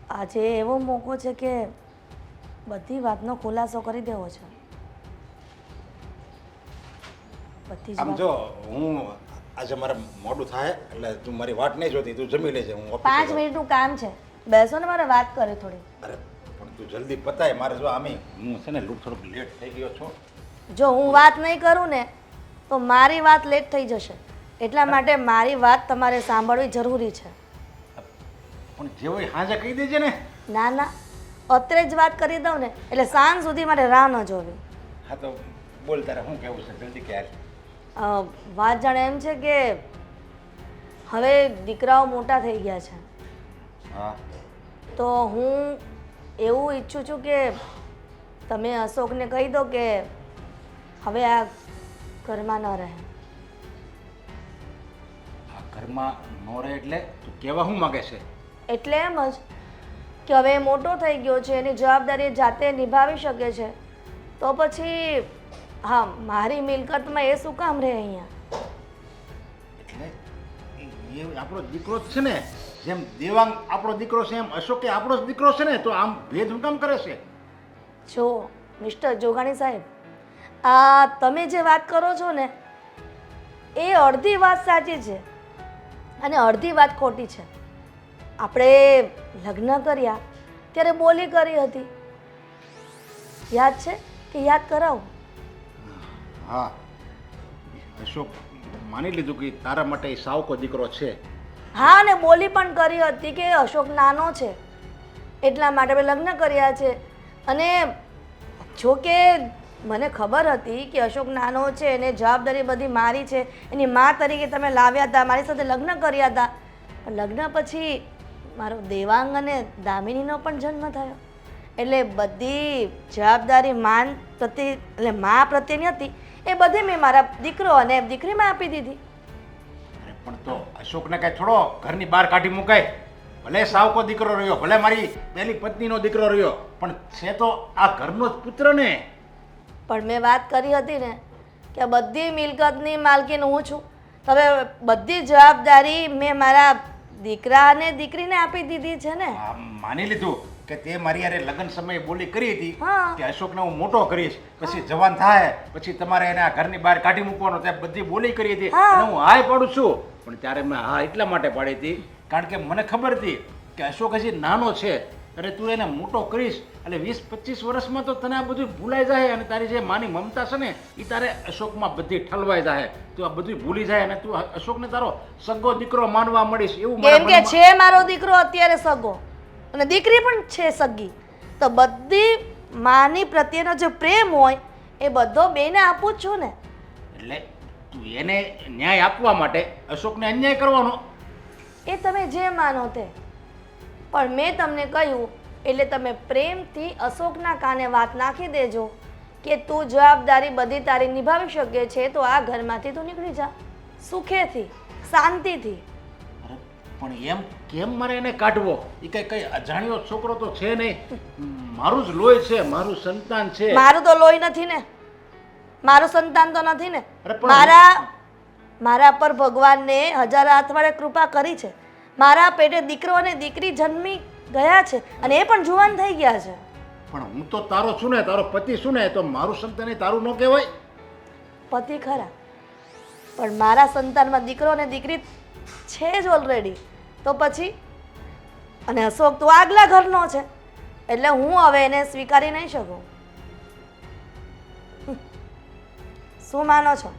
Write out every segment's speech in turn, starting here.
આજે એવો મોકો છે કે બધી વાતનો ખુલાસો કરી દેવો છે. બધી જ આમ વાત. જો હું આજે મારે મોડું થાય એટલે તું મારી વાત નહીં જોતી, તું જમી લેજે. હું ઓફિસે 5 જાઉં. મિનિટનું કામ છે, બેસો ને મારે વાત કરે થોડી. અરે પણ તું જલ્દી પતાય. મારે જો આમે હું છે ને થોડોક લેટ થઈ ગયો છું. જો હું વાત નહીં કરું ને તો મારી વાત લેટ થઈ જશે, એટલા માટે મારી વાત તમારે સાંભળવી જરૂરી છે. પણ જે હોય હાજે કહી દેજે ને. ના ના, અત્યારે જ વાત કરી દઉં ને એટલે સાંજ સુધી મારે રાહ ન જોવી. હા તો બોલ, તારે શું કહેવું છે જલ્દી કહે. વાત જાણે એમ છે કે હવે દીકરાઓ મોટા થઈ ગયા છે, હા તો હું એવું ઈચ્છું છું કે તમે અશોકને કહી દો કે હવે આ ઘરમાં ન રહે. આ ઘરમાં નો રહે એટલે તું કહેવા શું માગે છે? એટલે એમ જ કે હવે એ મોટો થઈ ગયો છે, એની જવાબદારી એ જાતે નિભાવી શકે છે, તો પછી હા મારી મિલકતમાં એ શું કામ રહે અહીંયા? એટલે એ આપણો દીકરો જ છે ને, જેમ દેવાંગ આપણો દીકરો છે એમ અશોક એ આપણો જ દીકરો છે ને, તો આમ ભેદ શું કામ કરે છે? જો મિસ્ટર જોગાણી સાહેબ, આ તમે જે વાત કરો છો ને એ અડધી વાત સાચી છે અને અડધી વાત ખોટી છે. આપણે લગ્ન કર્યા ત્યારે બોલી કરી હતી, યાદ છે કે યાદ કરાવું? હા, અશોક માની લીધું કે તારા માટે એ સાવકો દીકરો છે. હા, અને બોલી પણ કરી હતી કે અશોક નાનો છે એટલા માટે આપણે લગ્ન કર્યા છે. અને જો કે મને ખબર હતી કે અશોક નાનો છે, એને જવાબદારી બધી મારી છે, એની મા તરીકે તમે લાવ્યા હતા, મારી સાથે લગ્ન કર્યા હતા. પણ લગ્ન પછી મારો દેવાંગ અને દામિનીનો પણ જન્મ થયો, એટલે બધી જવાબદારી માન પ્રત્યે એટલે મા પ્રત્યેની હતી એ બધી મેં મારા દીકરો અને દીકરીમાં આપી દીધી. અરે પણ તો અશોકને કઈ છોડો ઘરની બહાર કાઢી મુકાય. ભલે સાવકો દીકરો રહ્યો, ભલે મારી પહેલી પત્નીનો દીકરો રહ્યો, પણ છે તો આ ઘરનો જ પુત્ર ને. પણ મેં વાત કરી હતી ને કે બધી મિલકતની માલકીન હું છું, તો હવે બધી જવાબદારી મેં મારા દીકરા અને દીકરીને આપી દીધી છે ને. આ માની લીધું કે તે મારી યારે લગ્ન સમયે બોલી કરી હતી હા. કે અશોકને હું મોટો કરીશ, પછી જવાન થાય પછી તમારે એને આ ઘરની બહાર કાઢી મૂકવાનો, ત્યાં બધી બોલી કરી હતી હા. અને હું હાય પાડું છું. પણ ત્યારે મેં હા એટલા માટે પાડી હતી કારણ કે મને ખબર હતી કે અશોક હજી નાનો છે અને તું એને મોટો કરીશ એટલે 20-25 વર્ષમાં તો તને આ બધું ભૂલાઈ જાય અને તારી જે માની મમતા છે ને એ તારે અશોકમાં બધી ઠલવાઈ જાય, તું આ બધું ભૂલી જાય અને તું અશોકને તારો સગો દીકરો માનવા મળીશ એવું મારા કેમ કે મનમાં- છે મારો દીકરો અત્યારે સગો અને દીકરી પણ છે સગી, તો બધી માની પ્રત્યેનો જે પ્રેમ હોય એ બધો બેને આપું જ છું ને. એટલે તું એને ન્યાય આપવા માટે અશોકને અન્યાય કરવાનો? એ તમે જે માનો તે, પણ મેં તમને કહ્યું એટલે તમે પ્રેમથી અશોકના કાને વાત નાખી દેજો કે તું જવાબદારી બધી તારી નિભાવી શકે છે, તો આ ઘરમાંથી તું નીકળી જા સુખેથી શાંતિથી. અરે પણ એમ કેમ મારે એને કાઢવો? એ કઈ અજાણ્યો છોકરો તો છે નહીં, મારું જ લોહી છે, મારું સંતાન છે. મારું તો લોહી નથી ને, મારું સંતાન તો નથી ને. અરે પણ- મારા પર ભગવાનને હજાર હાથ વડે કૃપા કરી છે. મારા પેટે દીકરો અને દીકરી જન્મી ગયા છે અને એ પણ જુવાન થઈ ગયા છે. પણ હું તો તારો છું ને, તારો પતિ છું ને, તો મારું સંતાન એ તારું ન કહેવાય? પતિ ખરા, પણ મારા સંતાનમાં દીકરો અને દીકરી છે જ ઓલરેડી, તો પછી અને અશોક તો આગલા ઘરનો છે એટલે હું હવે એને સ્વીકારી નહીં શકું. શું માનો છો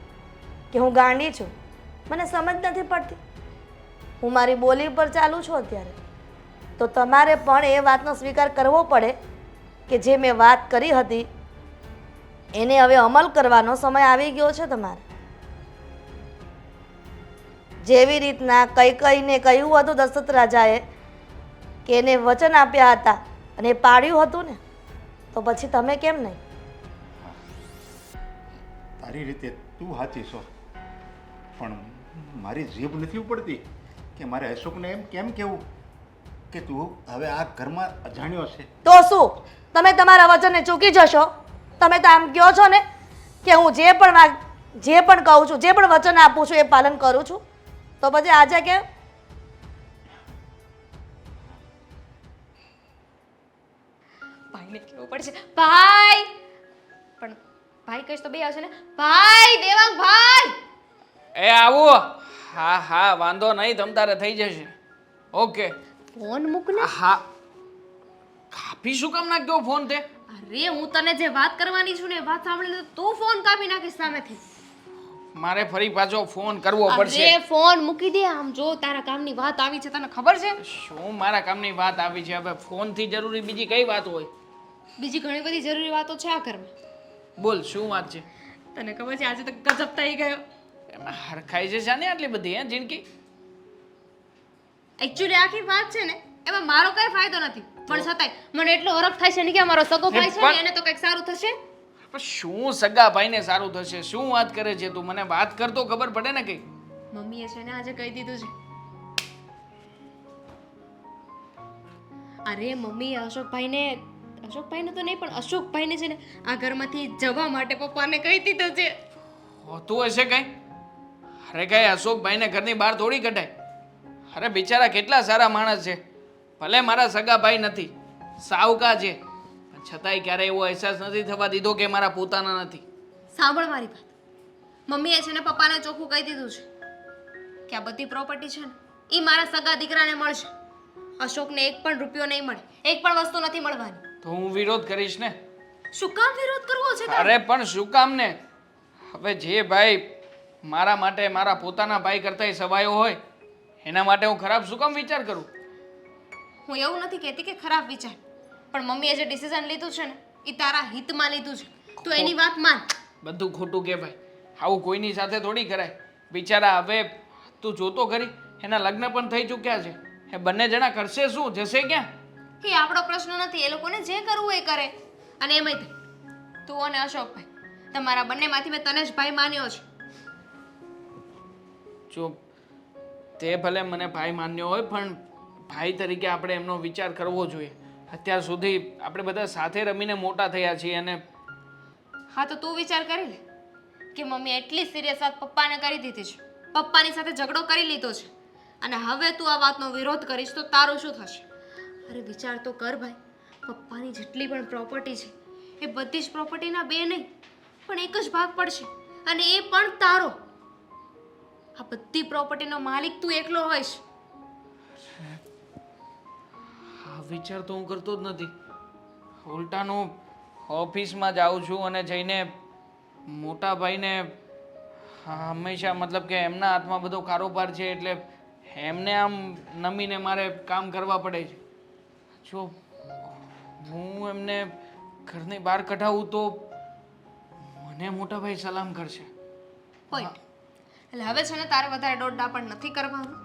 કે હું ગાંડી છું? મને સમજ નથી પડતી. હું મારી બોલી પર ચાલું છું અત્યારે, તો તમારે પણ એ વાતનો સ્વીકાર કરવો પડે કે જે મેં વાત કરી હતી એને હવે અમલ કરવાનો સમય આવી ગયો છે તમારે. જેવી રીતના કઈને કહ્યું હતું દશરથ રાજાએ કે એને વચન આપ્યા હતા અને એ પાડ્યું હતું ને, તો પછી તમે કેમ નહીં? તારી રીતે તું સાચી છો, પણ મારી જીભ નથી ઉપડતી કે મારે અશોકને એમ કેમ કહેવું કે તું હવે આ ઘરમાં અજાણ્યો છે. તો શું તમે તમારા વચનને ચૂકી જશો? તમે તો આમ કહો છો ને કે હું જે પણ કહું છું, જે પણ વચન આપું છું એ પાલન કરું છું, તો પછી આજે કેમ? ભાઈને કેવું પડશે ભાઈ, પણ ભાઈ કહીશ તો બે આવશે ને, ભાઈ દેવાંગ ભાઈ. એ આવું. હા હા વાંધો નહીં, તમ તારે થઈ જશે. ઓકે. ફોન મૂક ને. હા. કાપી શું કામ નાખ્યો ફોન તે? અરે હું તને જે વાત કરવાની છું ને એ વાત સાંભળીને તું ફોન કાપી નાખીશ સામેથી. મારે ફરી પાછો ફોન કરવો પડશે. અરે ફોન મૂકી દે. આમ જો તારા કામની વાત આવી છે, તને ખબર છે? શું મારા કામની વાત આવી છે? હવે ફોનથી જરૂરી બીજી કઈ વાત હોય? બીજી ઘણી બધી જરૂરી વાતો છે આ ઘરમાં. બોલ શું વાત છે? તને ખબર છે આજે તો ગજબ થઈ ગયો. એમાં હરખાઈ છે શાની આટલી બધી હે જિંદગી? એકચ્યુઅલી આખી વાત છે ને એમાં મારો કઈ ફાયદો નથી, પણ છતાંય મને એટલો હરખ થાય છે ને કે અમારો સગો ભાઈ છે ને એને તો કંઈક સારું થશે. પણ શું સગા ભાઈને સારું થશે? શું વાત કરે છે તું? મને વાત કર તો ખબર પડે ને કઈ. મમ્મીએ છે ને આજે કહી દીધું છે. અરે મમ્મી અશોકભાઈને તો નહીં પણ અશોકભાઈને છે ને આ ઘરમાંથી જવા માટે પપ્પાને કહી દીધું છે. હોતું હશે કઈ? અરે કઈ અશોકભાઈને ઘરની બહાર થોડી કઢાય. અરે બિચારા કેટલા સારા માણસ છે. ભલે મારા સગા ભાઈ નથી, સાવકા છે, પણ છતાંય ક્યારે એવો અહેસાસ નથી થવા દીધો કે મારા પોતાના નથી. સાંભળ મારી વાત. મમ્મીએ છે ને પપ્પાને ચોખ્ખું કહી દીધું છે કે આ બધી પ્રોપર્ટી છે ને એ મારા સગા દીકરાને મળશે. અશોકને એક પણ રૂપિયો નહીં મળે, એક પણ વસ્તુ નથી મળવાની. તો હું વિરોધ કરીશ ને. શું કામ વિરોધ કરવો છે તારે? અરે પણ શું કામ ને? હવે જે ભાઈ મારા માટે મારા પોતાના ભાઈ કરતાંય સવાયો હોય એના માટે હું ખરાબ શું કામ વિચાર કરું? હું એવું નથી કહેતી કે ખરાબ વિચાર, પણ મમ્મીએ જે ડિસિઝન લીધું છે ને એ તારા હિતમાં લીધું છે. તું એની વાત માન. બધું ખોટું કે ભાઈ, આવું કોઈની સાથે થોડી કરાય. બિચારા હવે તું જોતો ખરી, એના લગ્ન પણ થઈ ચૂક્યા છે. એ બંને જણા કરશે શું? જશે ક્યાં? એ આપણો પ્રશ્ન નથી. એ લોકોને જે કરવું એ કરે. અને એમાંય તે તું અને અશોકભાઈ તમારા બંનેમાંથી મેં તને જ ભાઈ માન્યો છે. જો તે ભલે મને ભાઈ માન્યો હોય પણ ભાઈ તરીકે આપણે એમનો વિચાર કરવો જોઈએ. અત્યાર સુધી આપણે બધા સાથે રમીને મોટા થયા છીએ અને હા તો તું વિચાર કરી લે કે મમ્મી એટલી સિરિયસ વાત પપ્પાને કરી દીધી છે, પપ્પાની સાથે ઝઘડો કરી લીધો છે, અને હવે તું આ વાતનો વિરોધ કરીશ તો તારું શું થશે? અરે વિચાર તો કર ભાઈ. પપ્પાની જેટલી પણ પ્રોપર્ટી છે એ બધી જ પ્રોપર્ટીના બે નહીં પણ એક જ ભાગ પડશે, અને એ પણ તારો. આ બધી પ્રોપર્ટીનો માલિક તું એકલો હોઈશ. આ વિચાર તો હું કરતો જ નથી. ઉલટાનું ઓફિસમાં જાઉં છું અને જઈને મોટા ભાઈને હંમેશા મતલબ કે એમના હાથમાં બધો કારોબાર છે એટલે એમને આમ નમીને મારે કામ કરવા પડે છે. જો હું એમને ઘરની બહાર કઢાવું તો મને મોટા ભાઈ સલામ કરશે. પોઈન્ટ. એટલે હવે છે ને તારે વધારે દોડડા પણ નથી કરવાનું.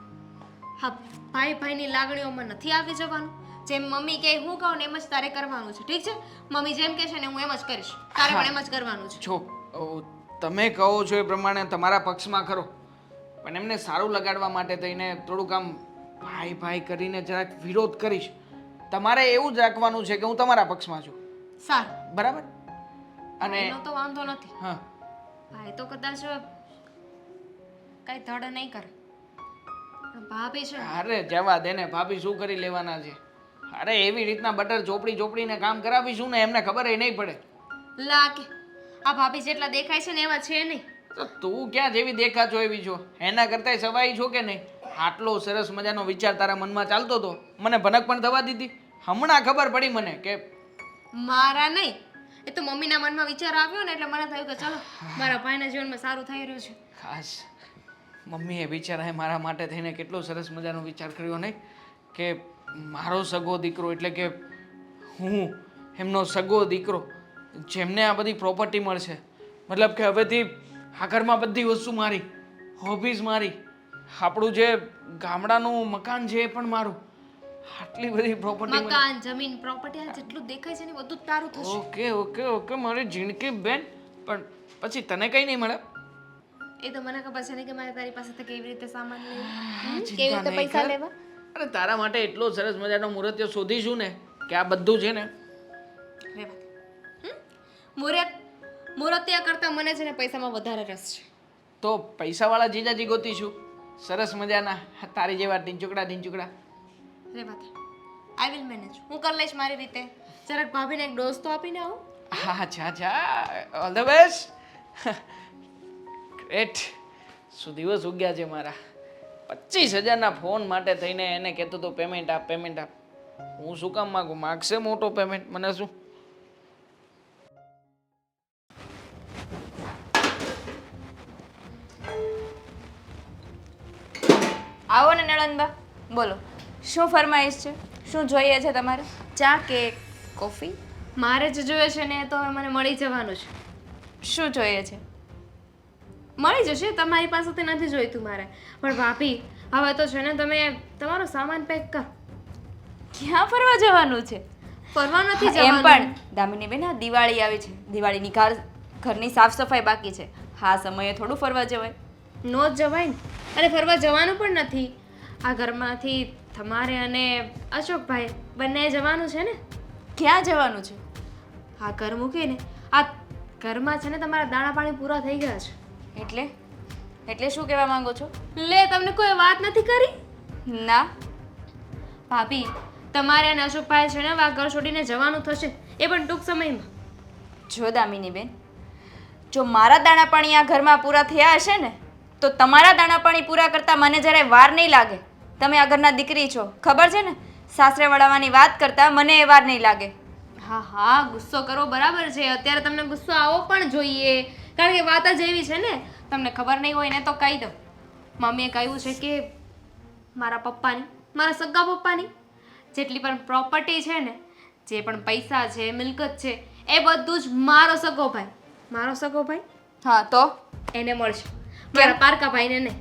હા, ભાઈ ભાઈની લાગણીઓમાં નથી આવી જવાનું. જેમ મમ્મી કહે હું કહું ને એમ જ તારે કરવાનું છે, ઠીક છે? મમ્મી જેમ કહે છે ને હું એમ જ કરીશ. તારે પણ એમ જ કરવાનું છે. જો તમે કહો છો એ પ્રમાણે તમારા પક્ષમાં ખરો, પણ એમને સારું લગાડવા માટે થઈને થોડુંક આમ ભાઈ ભાઈ કરીને જરાક વિરોધ કરીશ. તમારે એવું જ રાખવાનું છે કે હું તમારા પક્ષમાં છું, સારું, બરાબર? અને એનો તો વાંધો નથી. હા, ભાઈ તો કદાચ કઈ ધડ નહીં કરે, પણ ભાભી છે ને, અરે જવા દે ને, ભાભી શું કરી લેવાના છે? અરે એવી રીતના બટર ચોપડીને કામ કરાવીશું ને એમને ખબર નહીં પડે. લાગે આ ભાભી જેટલા દેખાય છે ને એવા છે નહીં. તો તું ક્યાં જેવી દેખાતો એવી છો? એના કરતાંય સવાઈ છો કે નહીં? આટલો સરસ મજાનો વિચાર તારા મનમાં ચાલતો હતો, મને ભનક પણ થવા દીધી. હમણાં ખબર પડી મને કે મારા નહીં, એ તો મમ્મીના મનમાં વિચાર આવ્યો ને એટલે મને થયું કે ચલો મારા ભાઈના જીવનમાં સારું થઈ રહ્યું છે. ખાસ મમ્મીએ બિચારાએ મારા માટે થઈને કેટલો સરસ મજાનો વિચાર કર્યો નહીં કે મારો સગો દીકરો એટલે કે હું એમનો સગો દીકરો જેમને આ બધી પ્રોપર્ટી મળશે, મતલબ કે હવેથી આ ઘરમાં બધી વસ્તુ મારી, ઓફિસ મારી, આપણું જે ગામડાનું મકાન છે એ પણ મારું. આટલી બધી પ્રોપર્ટી મકાન જમીન પ્રોપર્ટી આ જેટલું દેખાય છે ને બધું જ તારું થશે. ઓકે ઓકે ઓકે મારી જિંદગી બેન. પણ પછી તને કઈ નહીં મળે? એ તો મને ખબર છે ને કે મારે તારી પાસેથી કેવી રીતે સામાન લેવું, ચિંતા કેવી રીતે નહીં પૈસા કર. લેવા. અરે તારા માટે એટલો સરસ મજાનો મુહૂર્ત શોધીશું ને કે આ બધું છે ને રેવા દે. મુહૂર્તિયા કરતા મને છે ને પૈસામાં વધારે રસ છે. તો પૈસાવાળા જીજાજી ગોતીશું સરસ મજાના, તારી જેવા ઢીંચુકડા. રેવા દે. I will manage. હું કરી લઈશ મારી રીતે. જરાક ભાભીને એક ડોઝ તો આપીને આવું. હા જા ઓલ ધ બેસ્ટ. ગ્રેટ. શું દિવસ ઉગ્યા છે મારા. 25,000ના ફોન માટે થઈને એને કહેતો તો પેમેન્ટ આપ. હું શું કામ માગું? માગશે મોટો પેમેન્ટ, મને શું. આવો ને નળનબા, બોલો શું ફરમાઈશ છે? શું જોઈએ છે તમારે? ચા કે કોફી? મારે જે જોઈએ છે ને એ તો હવે મને મળી જવાનું છે. શું જોઈએ છે? મળી જશે, તમારી પાસેથી નથી જોઈતું મારે. પણ ભાભી, હવે તો છે ને તમે તમારો સામાન પેક કર. ક્યાં ફરવા જવાનું છે? ફરવા નથી એમ જવાનું. પણ દામિની બેન, આ દિવાળી આવી છે, દિવાળીની ઘરની સાફ સફાઈ બાકી છે. હા સમયે થોડું ફરવા જવાય. નો જ જવાય ને. અને ફરવા જવાનું પણ નથી. આ ઘરમાંથી તમારે અને અશોકભાઈ બંને જવાનું છે ને. ક્યાં જવાનું છે? આ ઘર મૂકીને આ ઘરમાં છે ને તમારા દાણા પાણી પૂરા થઈ ગયા છે. એટલે શું કહેવા માંગો છો? લે, તમને કોઈ વાત નથી કરી? ના. ભાભી, તમારે અને અશોકભાઈ છે ને આ ઘર છોડીને જવાનું થશે, એ પણ ટૂંક સમયમાં. જો દામિની બેન, જો મારા દાણા પાણી આ ઘરમાં પૂરા થયા હશે ને તો તમારા દાણા પાણી પૂરા કરતા મને જરાય વાર નહીં લાગે. તમે આ ઘરના દીકરી છો, ખબર છે ને. સાસરે વળાવવાની વાત કરતા મને એ વાર નહીં લાગે. હા, ગુસ્સો કરવો બરાબર છે. અત્યારે તમને ગુસ્સો આવવો પણ જોઈએ, કારણ કે વાત જ એવી છે ને. તમને ખબર નહીં હોય ને તો કહી દઉં. મમ્મીએ કહ્યું છે કે મારા પપ્પાની, મારા સગા પપ્પાની જેટલી પણ પ્રોપર્ટી છે ને, જે પણ પૈસા છે, મિલકત છે, એ બધું જ મારો સગો ભાઈ હા તો એને મળશે, મારા પારકા ભાઈને નહીં.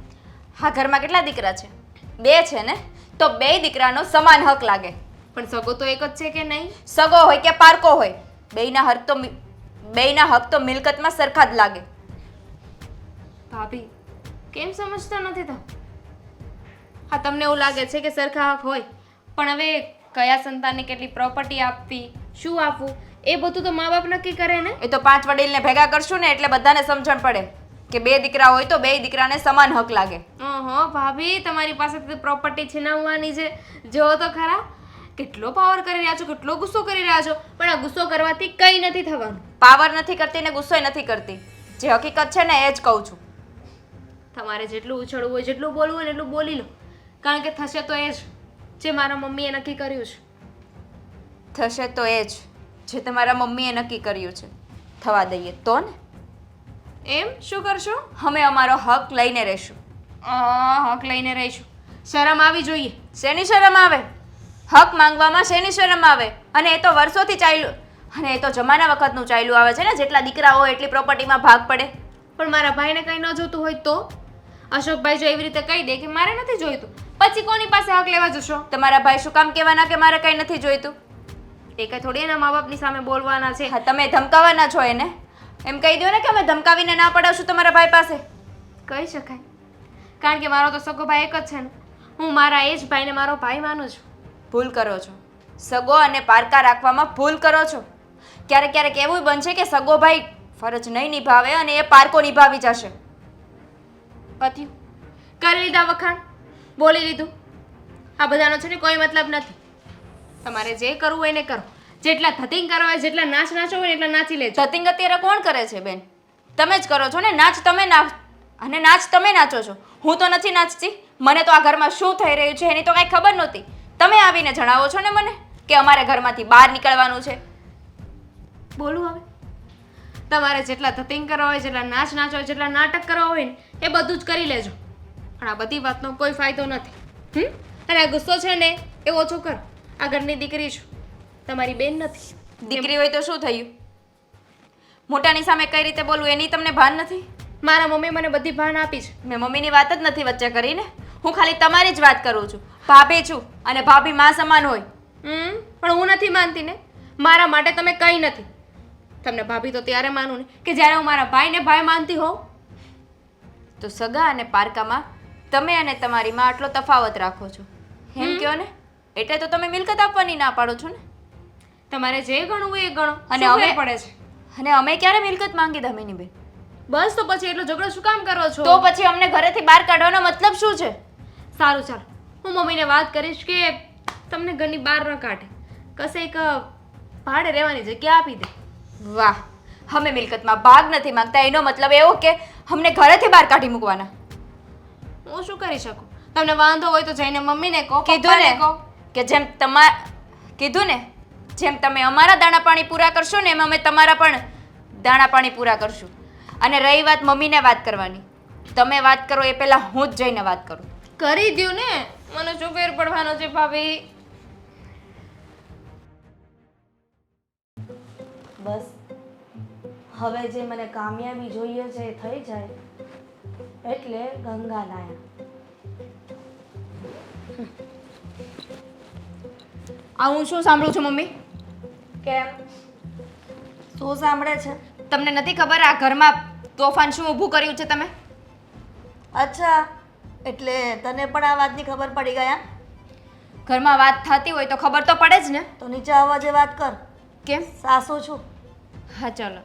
હા, ઘરમાં કેટલા દીકરા છે? 2 છે ને, તો 2 દીકરાનો સમાન હક લાગે. પણ સગો તો એક જ છે કે નહીં? સગો હોય કે પારકો હોય, બેયના હક તો મિલકતમાં સરખા જ લાગે. ભાભી, કેમ સમજતા નથી તમે? હા, તમને એવું લાગે છે કે સરખા હક હોય, પણ હવે કયા સંતાનને કેટલી પ્રોપર્ટી આપવી, શું આપવું, એ બધું તો મા બાપ નક્કી કરે ને. એ તો 5 વડીલને ભેગા કરશું ને એટલે બધાને સમજણ પડે કે 2 દીકરા હોય તો 2 દીકરાને સમાન હક લાગે. ઓહો ભાભી, તમારી પાસે પ્રોપર્ટી છીનવવાની છે. જો તો ખરા, કેટલો પાવર કરી રહ્યા છો, કેટલો ગુસ્સો કરી રહ્યા છો. પણ આ ગુસ્સો કરવાથી કંઈ નથી થવાનું. પાવર નથી કરતી ને ગુસ્સોય નથી કરતી. જે હકીકત છે ને એ જ કહું છું. તમારે જેટલું ઉછળવું હોય, જેટલું બોલવું હોય એટલું બોલી લો, કારણ કે થશે તો એ જ જે મારા મમ્મીએ નક્કી કર્યું છે. થશે તો એ જ જે તમારા મમ્મીએ નક્કી કર્યું છે. થવા દઈએ તો ને. એમ શું કરશો? અમે અમારો હક લઈને રહીશું. હક લઈને રહીશું. શરમ આવી જોઈએ. શેની શરમ આવે? હક માંગવામાં શેની શરમ આવે? અને એ તો વર્ષોથી ચાલ્યું, અને એ તો જમાના વખતનું ચાલ્યું આવે છે ને. જેટલા દીકરા હોય એટલી પ્રોપર્ટીમાં ભાગ પડે. પણ મારા ભાઈને કંઈ ન જોતું હોય તો? અશોકભાઈ જો એવી રીતે કહી દે કે મારે નથી જોઈતું, પછી કોની પાસે હક લેવા જશો? તમારા ભાઈ શું કામ કહેવાના કે મારે કંઈ નથી જોઈતું? એ કંઈ થોડી એના મા બાપની સામે બોલવાના છે. હા, તમે ધમકાવાના છો એને. એમ કહી દો ને કે અમે ધમકાવીને ના પડાવશું તમારા ભાઈ પાસે. કહી શકાય, કારણ કે મારો તો સગો ભાઈ એક જ છે ને. હું મારા એ જ ભાઈને મારો ભાઈ માનું છું. ભૂલ કરો છો. સગો અને પારકા રાખવામાં ભૂલ કરો છો. ક્યારેક ક્યારેક એવું બનશે કે સગો ભાઈ ફરજ નહીં નિભાવે અને એ પારકો નિભાવી જશે. પત્યું, કરી લીધા વખાણ, બોલી લીધું. આ બધાનો છે ને કોઈ મતલબ નથી. તમારે જે કરવું હોય એને કરો. જેટલા ધતિંગ કરવા હોય, જેટલા નાચો હોય એટલા નાચી લેજો. ધતિંગ અત્યારે કોણ કરે છે બેન? તમે જ કરો છો ને. નાચ તમે નાચો છો. હું તો નથી નાચતી. મને તો આ ઘરમાં શું થઈ રહ્યું છે એની તો કાંઈ ખબર નહોતી. તમે આવીને જણાવો છો ને મને કે અમારે ઘરમાંથી બહાર નીકળવાનું છે. બોલું હવે? તમારે જેટલા ધતિંગ કરવા હોય, જેટલા નાચવા હોય, જેટલા નાટક કરવા હોય ને એ બધું જ કરી લેજો. પણ આ બધી વાતનો કોઈ ફાયદો નથી. અને આ ગુસ્સો છે ને એ ઓછો કરો. આ ઘરની દીકરી છું, તમારી બેન નથી. દીકરી હોય તો શું થયું? મોટાની સામે કઈ રીતે બોલવું એની તમને ભાન નથી? મારા મમ્મી મને બધી ભાન આપી છે. મેં મમ્મીની વાત જ નથી વચ્ચે કરી ને. હું ખાલી તમારી જ વાત કરું છું. ભાભી છું અને ભાભી માં સમાન હોય. પણ હું નથી માનતી ને. મારા માટે તમે કંઈ નથી. તમને ભાભી તો ત્યારે માનું ને કે જ્યારે હું મારા ભાઈને ભાઈ માનતી હોઉં. તો સગા અને પારકામાં તમે અને તમારી માં આટલો તફાવત રાખો છો એમ કહો ને. એટલે તો તમે મિલકત આપવાની ના પાડો છો ને. તમારે જે ગણવું હોય એ ગણો. અને શું અમે ફેર પડે છે? અને અમે ક્યારે મિલકત માંગી દામિની બેન? બસ તો પછી એટલો ઝઘડો શું કામ કરો છો? તો પછી અમને ઘરેથી બહાર કાઢવાનો મતલબ શું છે? સારું ચાલો, હું મમ્મીને વાત કરીશ કે તમને ઘરની બહાર ન કાઢે, કશે એક ભાડે રહેવાની જગ્યા આપી દે. વાહ, અમે મિલકતમાં ભાગ નથી માંગતા, એનો મતલબ એવો કે અમને ઘરેથી બહાર કાઢી મૂકવાના. હું શું કરી શકું? તમને વાંધો હોય તો જઈને મમ્મીને કહો, કીધું પપ્પાને ને કહો. કે કીધું ને જેમ તમે અમારા દાણા પાણી પૂરા કરશો ને એમ અમે તમારા પણ દાણા પાણી પૂરા કરશું. અને રહી વાત મમ્મીને વાત કરવાની, તમે વાત કરો એ પહેલા હું જ જઈને વાત કરું. કરી દ્યું ને, મને શું ફેર પડવાનો છે ભાભી? બસ હવે જે મને કામયાબી જોઈએ છે એ થઈ જાય એટલે ગંગા લાયા. આ હું શું સાંભળું છું મમ્મી? કેમ, શું સાંભળે છે? તમને નથી ખબર આ ઘરમાં તોફાન શું ઊભું કર્યું છે તમે? અચ્છા, એટલે તને પણ આ વાતની ખબર પડી ગયા? ઘરમાં વાત થતી હોય તો ખબર તો પડે જ ને. તો નીચે અવાજે વાત કર. કેમ? સાસુ છું. હા ચાલો.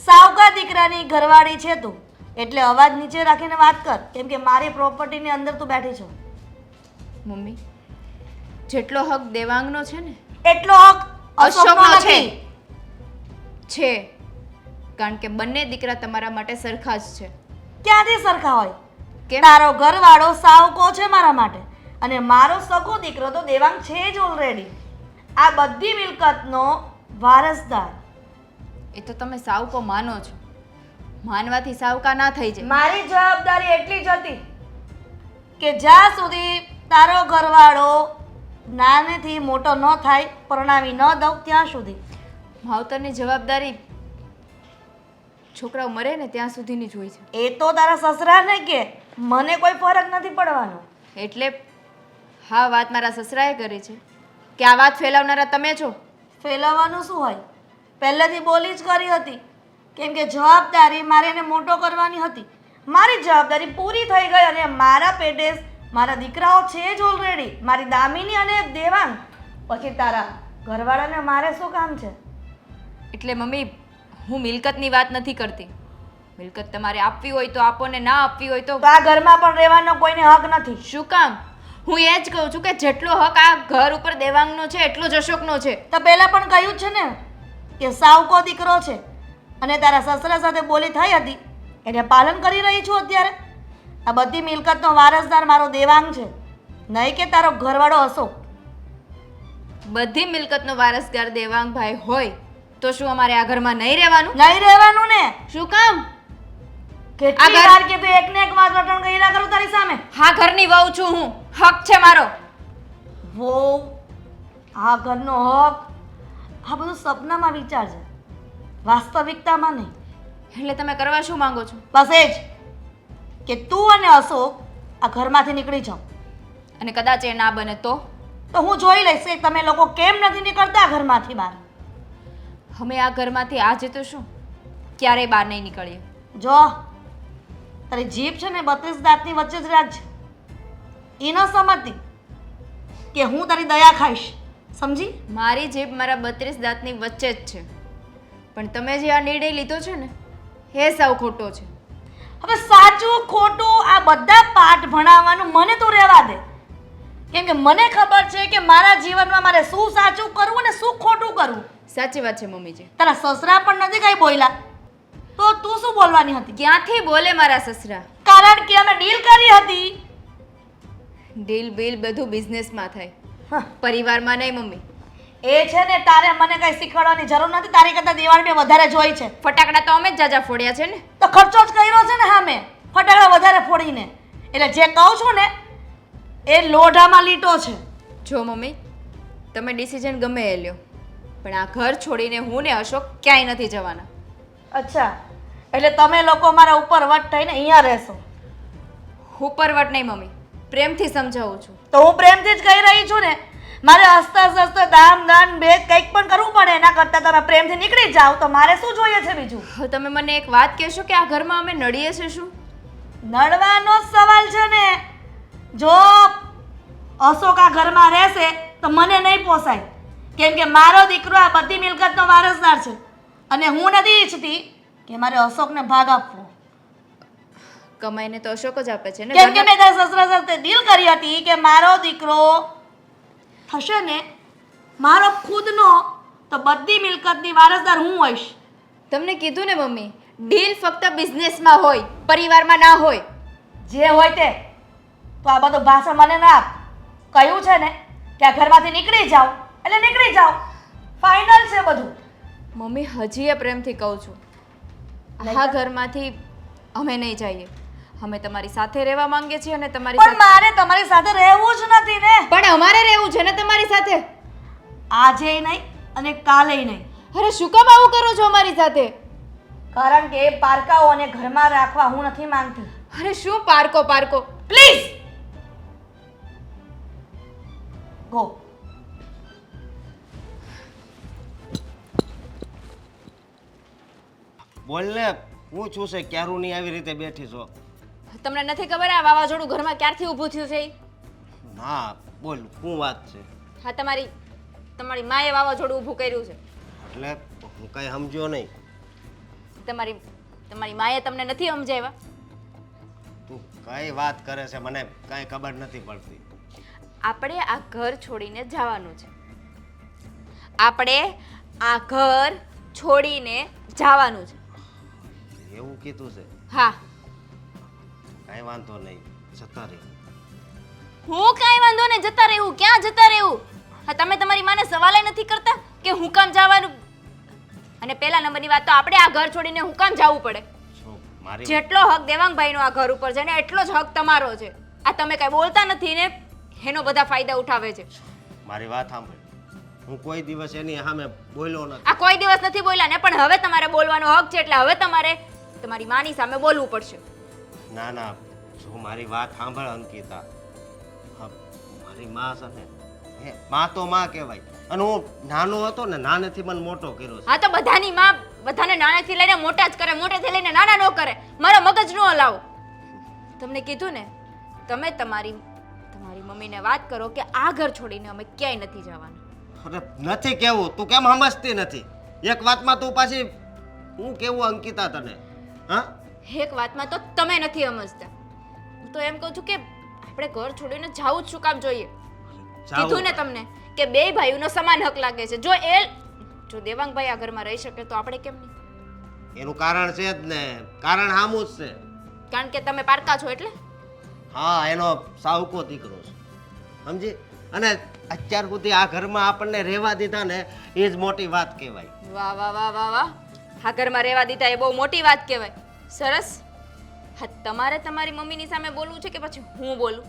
સાવકા દીકરાની ઘરવાળી છે તું, એટલે અવાજ નીચે રાખીને વાત કર, કેમ કે મારી પ્રોપર્ટીની અંદર તું બેઠી છો. મમ્મી, જેટલો હક દેવાંગનો છે ને એટલો હક અશોકનો નથી. છે, કારણ કે બંને દીકરા તમારા માટે સરખા જ છે. ક્યાંથી સરખા હોય? કેમ? તારો ઘરવાળો સાવકો છે મારા માટે, અને મારો સગો દીકરો તો દેવાંગ છે જ ઓલરેડી. આ બધી મિલકતનો વારસદાર. એ તો તમે સાવકો માનો છો, માનવાથી સાવકા ના થઈ જાય. મારી જવાબદારી એટલી જ હતી કે જ્યાં સુધી તારો ઘરવાળો નાનેથી મોટો ન થાય, પરણાવી ન દઉં ત્યાં સુધી. માવતરની જવાબદારી છોકરાઓ મરે ને ત્યાં સુધીની જ હોય છે. એ તો તારા સસરાને કે, મને કોઈ ફરક નથી પડવાનો. એટલે હા, વાત મારા સસરાએ કરી છે કે આ વાત ફેલાવનારા તમે છો. ફેલાવવાનું શું હોય? પહેલેથી બોલી જ કરી હતી, કેમ કે જવાબદારી મારે એને મોટો કરવાની હતી. મારી જવાબદારી પૂરી થઈ ગઈ, અને મારા પેટે મારા દીકરાઓ છે જ ઓલરેડી, મારી દામિની અને દેવાંગ. પછી તારા ઘરવાળાને મારે શું કામ છે? એટલે મમ્મી, હું મિલકતની વાત નથી કરતી. મિલકત તમારે આપવી હોય તો આપો ને ના આપવી હોય તો તો આ ઘરમાં પણ રહેવાનો કોઈને હક નથી. શું કામ? હું એ જ કહું છું કે જેટલો હક આ ઘર ઉપર દેવાંગનો છે એટલો જ અશોકનો છે. તો પહેલા પણ કહ્યું છે ને કે સાવકો દીકરો છે, અને તારા સસરા સાથે બોલી થઈ હતી એને પાલન કરી રહી છું અત્યારે. આ બધી મિલકતનો વારસદાર મારો દેવાંગ છે, નહીં કે તારો ઘરવાળો અશોક. બધી મિલકતનો વારસદાર દેવાંગભાઈ હોય તો શું અમારે આ ઘરમાં નહીં રહેવાનું? નહીં રહેવાનું ને. શું કામ? કેટલી વાર કીધું, એકને એક વાત રટણ કર્યા કરું તારી સામે. હા, ઘરની વહુ છું હું, હક છે મારો. વહુ, આ ઘરનો હક, આ બધું સપનામાં વિચાર છે, વાસ્તવિકતામાં નહીં. એટલે તમે કરવા શું માંગો છો? બસ એ જ કે તું અને અશોક આ ઘરમાંથી નીકળી જાઓ. અને કદાચ એ ના બને તો હું જોઈ લઈશ કે તમે લોકો કેમ નથી નીકળતા ઘરમાંથી બહાર. અમે આ ઘરમાંથી આજે તો શું ક્યારેય બહાર નહીં નીકળીએ. જો તારી જીભ છે ને 32 દાંતની વચ્ચે જ રાખજે. એ ન સમજતી કે હું તારી દયા ખાઈશ, સમજી? મારી જીભ મારા 32 દાંતની વચ્ચે જ છે, પણ તમે જે આ નિર્ણય લીધો છે ને એ સાવ ખોટો છે. હવે સાચું ખોટું આ બધા પાઠ ભણાવવાનું મને તું રહેવા દે, કેમ કે મને ખબર છે કે મારા જીવનમાં મારે શું સાચું કરવું અને શું ખોટું કરવું. સાચી વાત છે મમ્મીજી. તારા સસરા પણ નથી કઈ બોલ્યા, તો તું શું બોલવાની હતી? ક્યાંથી બોલે મારા સસરા? કારણ કે અમે ડીલ કરી હતી. ડીલ બિલ બધું બિઝનેસમાં થાય, હા, પરિવારમાં નહીં મમ્મી. એ છે ને, તારે મને કઈ શીખવાડવાની જરૂર નથી. તારી કરતા દિવાળી બે વધારે જોઈ છે. ફટાકડા તો અમે જ જાજા ફોડ્યા છે ને. તો ખર્ચો જ કર્યો છે ને સામે, ફટાકડા વધારે ફોડીને. એટલે જે કહું છું ને એ લોઢામાં લીટો છે. જો મમ્મી, તમે ડિસિઝન ગમે એ લ્યો, પણ આ ઘર છોડીને હું ને અશોક ક્યાંય નથી જવાના. અચ્છા, એટલે તમે લોકો મારા ઉપર વટ થઈને અહીંયા રહેશો? ઉપરવટ નહીં મમ્મી, પ્રેમથી સમજાવું છું. તો હું પ્રેમથી જ કહી રહી છું ને. મારે હસતા હસતા દામ દાન બે કંઈક પણ કરવું પડે, એના કરતાં તમે પ્રેમથી નીકળી જાઓ તો મારે શું જોઈએ છે બીજું? હવે તમે મને એક વાત કહેશો કે આ ઘરમાં અમે નડીએ છે શું? નડવાનો જ સવાલ છે ને. જો અશોક આ ઘરમાં રહેશે તો મને નહીં પોસાય, કેમ કે મારો દીકરો આ બધી મિલકતનો વારસદાર છે, અને હું નથી ઈચ્છતી કે મારે અશોકને ભાગ આપવો. કમાઈને તો અશોક જ આપે છે ને. કેમ કે મેં તારા સસરા સાથે ડીલ કરી હતી કે મારો દીકરો હશે ને મારો ખુદનો, તો બધી મિલકતની વારસદાર હું હોઈશ. તમને કીધું ને મમ્મી, ડીલ ફક્ત બિઝનેસમાં હોય, પરિવારમાં ના હોય. જે હોય તે, તો આ બધું ભાષણ મને ના આપ. કહ્યું છે ને કે આ ઘરમાંથી નીકળી જાઓ એટલે નીકળી જાઓ. ફાઇનલ છે બધું. મમ્મી હજી એ પ્રેમથી કહું છું, આ ઘરમાંથી અમે નહીં જઈએ. અમે તમારી સાથે રહેવા માંગીએ છીએ અને તમારી પણ મારે તમારી સાથે રહેવું જ નથી ને. પણ અમારે રહેવું છે ને તમારી સાથે. આજે નહીં અને કાલે નહીં. અરે શું કામ આવું કરો છો અમારી સાથે? કારણ કે પારકાઓને ઘરમાં રાખવા હું નથી માંગતી. અરે શું પારકો પારકો? Please go. બોલ ને, હું છું છે ક્યારું નહીં આવી રીતે બેઠી છો? તમને નથી ખબર આ વાવાઝોડું ઘરમાં ક્યારથી ઊભું થયું છે? ના બોલ, શું વાત છે? હા, તમારી માએ વાવાઝોડું ઊભું કર્યું છે. એટલે હું કઈ સમજ્યો નહીં. તમારી માએ તમને નથી સમજાવ્યા? તું કઈ વાત કરે છે, મને કઈ ખબર નથી પડતી. આપણે આ ઘર છોડીને જવાનું છે. આપણે આ ઘર છોડીને જવાનું છે. એવું કીધું છે? હા. કઈ વાંધો નહીં, જતા રહી. હું કાંઈ વાંધો નહીં, જતા રહેવું? ક્યાં જતા રહેવું? હા, તમે તમારી માને સવાલ નથી કરતા કે હું કામ જવાનું? અને પહેલા નંબરની વાત તો આપણે આ ઘર છોડીને હું કામ જવું પડે? જો મારી જેટલો હક દેવાંગભાઈનો આ ઘર ઉપર છે ને એટલો જ હક તમારો છે. આ તમે કઈ બોલતા નથી ને એનો બધા ફાયદા ઉઠાવે છે. મારી વાત સાંભળ, હું કોઈ દિવસ એની સામે બોલ્યો નથી. આ કોઈ દિવસ નથી બોલ્યા ને, પણ હવે તમારે બોલવાનો હક છે એટલે હવે તમારે તમારી માની સામે બોલવું પડશે. ના ના, જો મારી વાત સાંભળ અંકિતા. હા, મારી માં છે ને, હે માં તો માં કહેવાય. અને હું નાનો હતો ને, નાનેથી મને મોટો કર્યો છે. હા, તો બધાની માં બધાને નાનેથી લઈને મોટા જ કરે, મોટેથી લઈને નાના ન કરે. મારો મગજ ન હલાવો. તમને કીધું ને, તમે તમારી મમ્મીને વાત કરો કે આ ઘર છોડીને અમે ક્યાંય નથી જવાના. અરે નથી કેવું, તું કેમ સમજતી નથી? એક વાતમાં તું પાછી હું કેવું અંકિતા તને? હા, એક વાતમાં તો તમે નથી સમજતા. હું તો એમ કહું છું કે આપણે ઘર છોડીને જવું જ શું કામ જોઈએ? કીધું ને તમને કે બે ભાઈઓનો સમાન હક લાગે છે. જો દેવાંગભાઈ આ ઘરમાં રહી શકે તો આપણે કેમ નહીં? એનું કારણ છે જ ને, કારણ સામું જ છે. કારણ કે તમે પારકા છો એટલે? હા, એનો સાવકો દીકરો છે, સમજી? અને અત્યાર સુધી આ ઘરમાં આપણને રહેવા દીધા ને, એ જ મોટી વાત કહેવાય. વાહ વાહ વાહ વાહ વાહ! આ ઘરમાં રહેવા દીધા એ બહુ મોટી વાત કહેવાય. સરસ. હા, તમારે તમારી મમ્મીની સામે બોલવું છે કે પછી હું બોલું?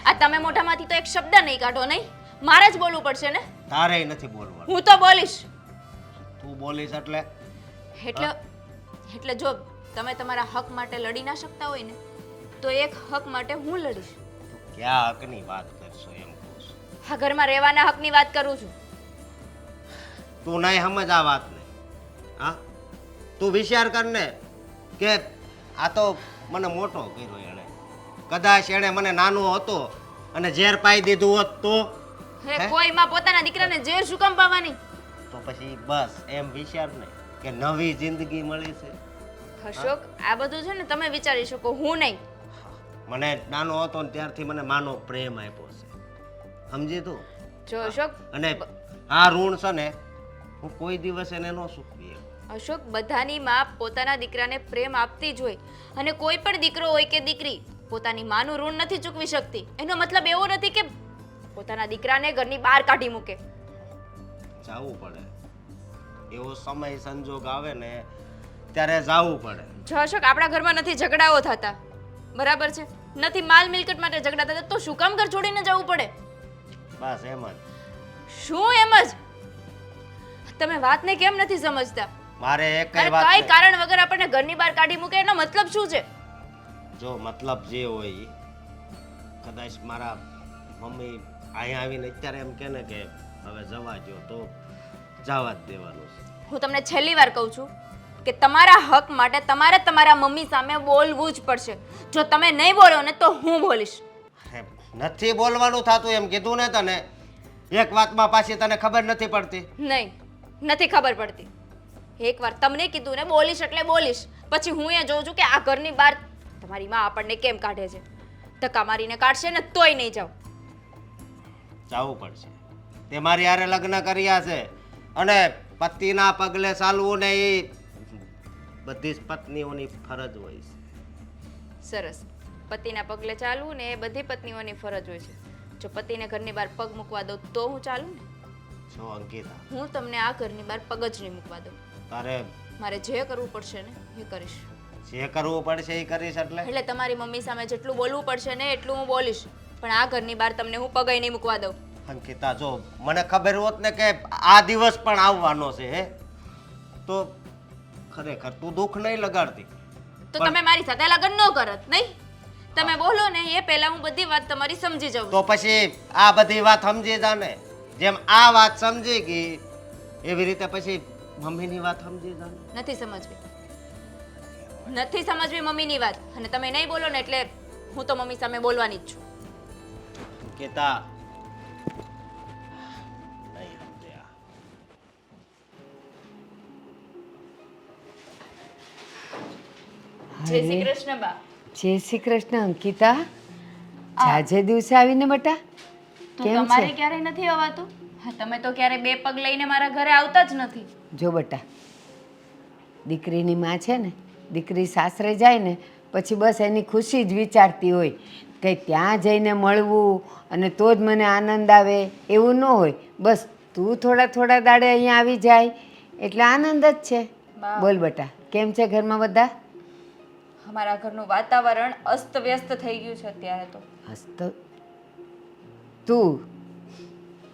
આ તમે મોઢામાંથી તો એક શબ્દ નહીં કાઢો, નહીં? મારે જ બોલવું પડશે ને? તારે નથી બોલવાનું. હું તો બોલીશ. તું બોલીશ એટલે એટલે જો તમે તમારા હક માટે લડી ના શકતા હોય ને, તો એક હક માટે હું લડીશ. તું ક્યાં હકની વાત કરશો એમ કહું છું. આ ઘરમાં રહેવાના હકની વાત કરું છું. તું નહીં સમજ આ વાતને. હા, તું વિચાર કર ને કે આ તો મને મોટો કર્યો એણે. કદાચ એણે મને નાનો હતો અને ઝેર પાઈ દીધું હોત તો? અરે કોઈ માં પોતાના દીકરાને ઝેર શું કામ પાવાની? તો પછી બસ એમ વિચાર ને કે નવી જિંદગી મળી છે. અશોક, આ બધું છે ને તમે વિચારી શકો, હું નહીં. મને નાનો હતો ને ત્યારથી મને માનો પ્રેમ આપ્યો છે, સમજી તું? જો અશોક, અને આ ઋણ છે ને હું કોઈ દિવસ એને ન ચૂકવી શકું. અશોક, બધાની માં પોતાના દીકરાને પ્રેમ આપતી જ હોય. અને કોઈ પણ દીકરો હોય કે દીકરી પોતાની માનું ઋણ નથી ચૂકવી શકતી. એનો મતલબ એવો નથી કે પોતાના દીકરાને ઘરની બહાર કાઢી મૂકે. જાવું પડે, એવો સમય સંજોગ આવે ને ત્યારે જાવું પડે. જો અશોક, આપણા ઘરમાં નથી ઝઘડાઓ થતા, બરાબર છે? નથી માલ મિલકત માટે ઝઘડા થતા, તો શું કામ ઘર છોડીને જવું પડે? બસ એમ જ. શું એમ જ? તમે વાતને કેમ નથી સમજતા? મારે એક અરે વાત કઈ કારણ વગર આપણને ઘરની બહાર કાઢી મૂકે એનો મતલબ શું છે? જો મતલબ જે હોય ઈ, કદાચ મારા મમ્મી અહીંયા આવીને અત્યારે એમ કહે ને કે હવે જવા દો, તો જવા જ દેવાનું છે. હું તમને છેલ્લી વાર કહું છું કે તમારા હક માટે તમારે તમારા મમ્મી સામે બોલવું જ પડશે. જો તમે નહીં બોલો ને તો હું બોલીશ. અરે, નથી બોલવાનું થતું એમ કીધું ને તને. એક વાતમાં પાછી તને ખબર નથી પડતી. નહીં, નથી ખબર પડતી. એકવાર તમને કીધું ને બોલીશ એટલે બોલીશ. પછી હું એ જોઉં છું કે આ ઘરની બહાર તમારી માં આપણને કેમ કાઢે છે. ધક્કા મારીને કાઢશે ને તોય નહીં જાઉં. જવું પડશે. તે મારી હારે લગ્ન કર્યા છે અને પતિના પગલે ચાલવું ને એ બધી જ પત્નીઓની ફરજ હોય છે. સરસ. પતિના પગલે ચાલવું ને એ બધી પત્નીઓની ફરજ હોય છે. જો પતિને ઘરની બહાર પગ મૂકવા દઉં તો હું ચાલું ને? જો અંકિતા, હું તમને આ ઘરની બહાર પગ જ નહીં મૂકવા દઉં. તારે મારે જે કરવું પડશે ને એ કરીશ. જે કરવું પડશે એ કરીશ. એટલે તમારી મમ્મી સામે જેટલું બોલવું પડશે ને એટલું હું બોલીશ, પણ આ ઘરની બહાર તમને હું પગે નહીં મૂકવા દઉં. અંકિતા, જો મને ખબર હોત ને કે આ દિવસ પણ આવવાનો છે હે, તો ખરેખર તું દુઃખ નહીં લગાડતી. તો તમે મારી સાથે લગ્ન ન કરત નહીં? તમે બોલો ને એ પહેલા હું બધી વાત તમારી સમજી જાઉં. તો પછી આ બધી વાત સમજી જા ને. જેમ આ વાત સમજી ગઈ એવી રીતે પછી મમ્મીની વાત સમજી જા ને. નથી સમજવી મમ્મીની વાત. અને તમે નહીં બોલો ને એટલે હું તો મમ્મી સામે બોલવાની જ છું. અંકિતા, નહીં સમજ્યા. જય શ્રી કૃષ્ણ બા. જય શ્રી કૃષ્ણ અંકિતા. જાજે દિવસે આવીને બટા. તો કેમ તમારે છે? ક્યારેય નથી અવાતું? હા, તમે તો ક્યારે બે પગ લઈને મારા ઘરે આવતા જ નથી. જો બટા, દીકરીની માં છે ને, દીકરી સાસરે જાય ને પછી બસ એની ખુશી જ વિચારતી હોય કે ત્યાં જઈને મળવું અને તો જ મને આનંદ આવે, એવું ન હોય. બસ તું થોડા થોડા દાડે અહીંયા આવી જાય એટલે આનંદ જ છે. બા. બોલ બટા, કેમ છે ઘરમાં બધા? અમારા ઘરનું વાતાવરણ અસ્તવ્યસ્ત થઈ ગયું છે અત્યારે તો. હસતો તું,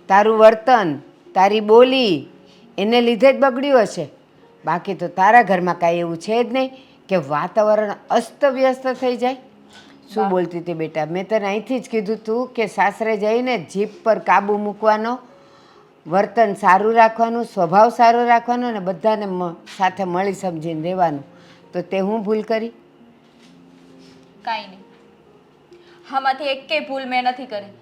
તારું વર્તન, તારી બોલી એને લીધે જ બગડ્યું હશે. બાકી તો તારા ઘરમાં કાંઈ એવું છે જ નહીં કે વાતાવરણ અસ્તવ્યસ્ત થઈ જાય. શું બોલતી હતી બેટા? મેં તને અહીંથી જ કીધું તું કે સાસરે જઈને જીભ પર કાબુ મૂકવાનો, વર્તન સારું રાખવાનું, સ્વભાવ સારો રાખવાનો અને બધાને સાથે મળી સમજીને રહેવાનું. તો તે હું ભૂલ કરી? કાંઈ નહીં. આમાંથી એકેય ભૂલ મેં નથી કરી.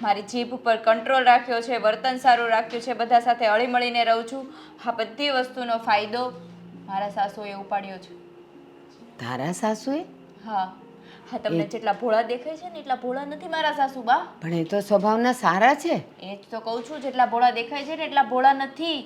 મારી જીભ ઉપર કંટ્રોલ રાખ્યો છે, વર્તન સારું રાખ્યું છે, બધા સાથે હળીમળીને રહું છું. આ બધી વસ્તુનો ફાયદો મારા સાસુએ ઉપાડ્યો છે. તારા સાસુએ? હા હા, તમને જેટલા ભોળા દેખાય છે ને એટલા ભોળા નથી મારા સાસુ બા. પણ એ તો સ્વભાવના સારા છે. એ જ તો કહું છું, જેટલા ભોળા દેખાય છે ને એટલા ભોળા નથી.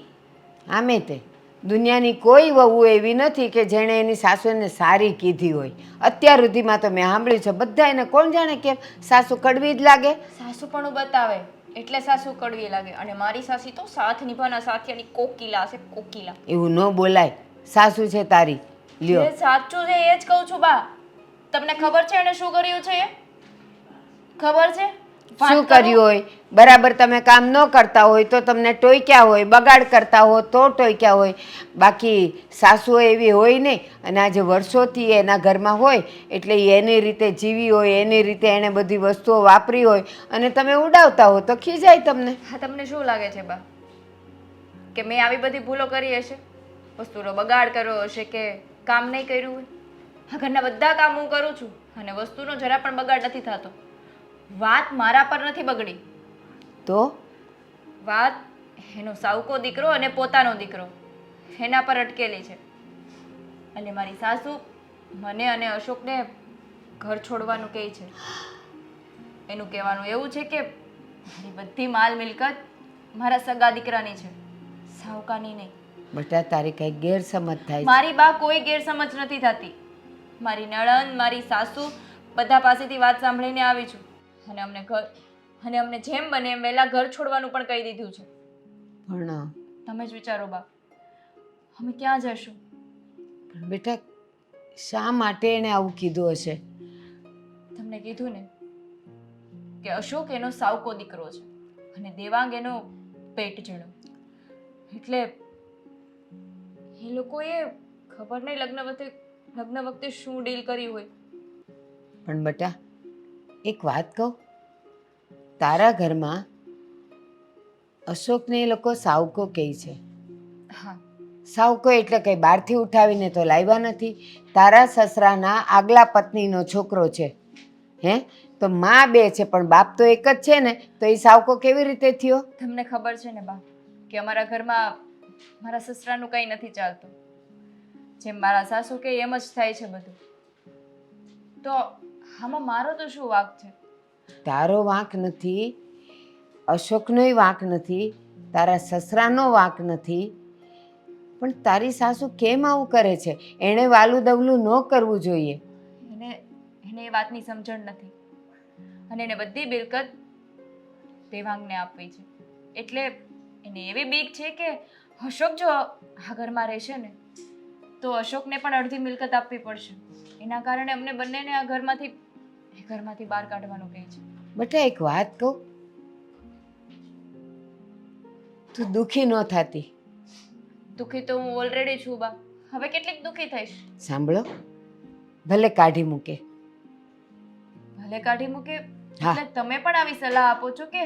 આમે તે દુનિયાની કોઈ વહુ એવી નથી કે જેણે એની સાસુને સારી કીધી હોય. અત્યાર સુધીમાં તો મેં સાંભળ્યું છે બધા એને કોણ જાણે કેમ સાસુ કડવી જ લાગે. સાસુ પણ બતાવે એટલે સાસુ કડવી લાગે. અને મારી સાસી તો સાથ નિભાના સાથિયાની કોકિલા છે, કોકિલા. એવું ન બોલાય. સાસુ છે તારી. લ્યો, જે સાચું છે એ જ કહું છું બા. તમને ખબર છે એને શું કર્યું છે? ખબર છે? વાત શું કરો. કર્યું હોય? બરાબર તમે કામ ન કરતા હોય તો તમને ટોક્યા હોય, બગાડ કરતા હો તો ટોક્યા હોય. બાકી સાસુઓ એવી હોય નહીં. અને આજે વર્ષોથી એના ઘરમાં હોય એટલે ઈ એની રીતે જીવી હોય, એની રીતે એણે બધી વસ્તુઓ વાપરી હોય અને તમે ઉડાવતા હો તો ખીજાય તમને. હા, તમને શું લાગે છે બા કે મેં આવી બધી ભૂલો કરી હશે? વસ્તુનો બગાડ કર્યો હશે કે કામ નહીં કર્યું હોય? હા, ઘરના બધા કામ હું કરું છું અને વસ્તુનો જરા પણ બગાડ નથી થતો. વાત મારા પર નથી બગડી. તો વાત એનો સાવકો દીકરો અને પોતાનો દીકરો એના પર અટકેલી છે. અને મારી સાસુ મને અને અશોકને ઘર છોડવાનું કહે છે. એનું કહેવાનું એવું છે કે મારી બધી માલ મિલકત મારા સગા દીકરાની છે, સાવકાની નહીં. બેટા તારી કંઈ ગેરસમજ થાય છે. મારી બા કોઈ ગેરસમજ નથી થતી. મારી નણંદ, મારી સાસુ બધા પાસેથી વાત સાંભળીને આવી છું અને અમને જેમ બને એમ વહેલા ઘર છોડવાનું પણ કહી દીધું છે. પણ તમે જ વિચારો બા, અમે ક્યાં જશું? પણ બેટા શા માટે એણે આવું કીધું હશે? તમને કીધું ને કે અશોક એનો સાવકો દીકરો છે અને દેવાંગ એનો પેટ જણો. એટલે એ લોકોએ ખબર નહીં લગ્ન વખતે શું ડીલ કરી હોય. પણ બેટા એક વાત કહું, તારા ઘરમાં અશોકને એ લોકો સાવકો કહે છે. હા, સાવકો એટલે કંઈ બહારથી ઉઠાવીને તો લાવ્યા નથી. તારા સસરાના આગલા પત્નીનો છોકરો છે. હે તો માં બે છે પણ બાપ તો એક જ છે ને, તો એ સાવકો કેવી રીતે થયો? તમને ખબર છે ને બા કે અમારા ઘરમાં મારા સસરાનું કંઈ નથી ચાલતું. જેમ મારા સાસુ કે એમ જ થાય છે બધું. તો આમાં મારો તો શું વાંક છે? તારો વાંક નથી. અશોકનોય વાંક નથી, તારા સસરાનો વાંક નથી, પણ તારી સાસુ કેમ આવું કરે છે? એણે વાલું દવલું ન કરવું જોઈએ. એને એ વાતની સમજણ નથી અને એને બધી મિલકત દેવાંગને આપવી છે. એટલે એને એવી બીક છે કે અશોક જો આ ઘરમાં રહેશે ને તો અશોકને પણ અડધી મિલકત આપવી પડશે. એના કારણે અમને બંનેને આ ઘરમાંથી બહાર કાઢવાનું કહે છે. બેટા એક વાત કહું, તું દુઃખી ન થતી. દુઃખી તો હું ઓલરેડી છું બા. હવે કેટલીક દુઃખી થઈશ. સાંભળો, ભલે કાઢી મૂકે, ભલે કાઢી મૂકે. હા. એટલે તમે પણ આવી સલાહ આપો છો કે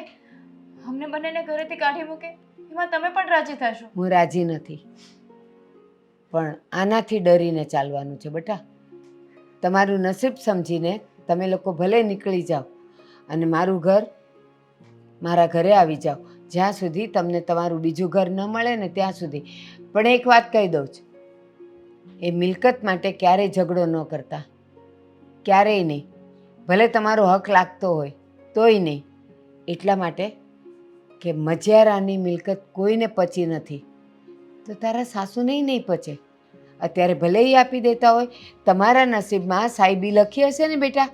અમને બંનેને ઘરેથી કાઢી મૂકે? એમાં તમે પણ રાજી થશો? હું રાજી નથી, પણ આનાથી ડરીને ચાલવાનું છે બેટા. તમારું નસીબ સમજીને તમે લોકો ભલે નીકળી જાઓ અને મારું ઘર, મારા ઘરે આવી જાઓ, જ્યાં સુધી તમને તમારું બીજું ઘર ન મળે ને ત્યાં સુધી. પણ એક વાત કહી દઉં છું, એ મિલકત માટે ક્યારેય ઝઘડો ન કરતા, ક્યારેય નહીં. ભલે તમારો હક લાગતો હોય તોય નહીં. એટલા માટે કે મજિયારાની મિલકત કોઈને પચી નથી, તો તારા સાસુને નહીં પચે. અત્યારે ભલે એ આપી દેતા હોય, તમારા નસીબમાં સાહેબી લખી હશે ને બેટા,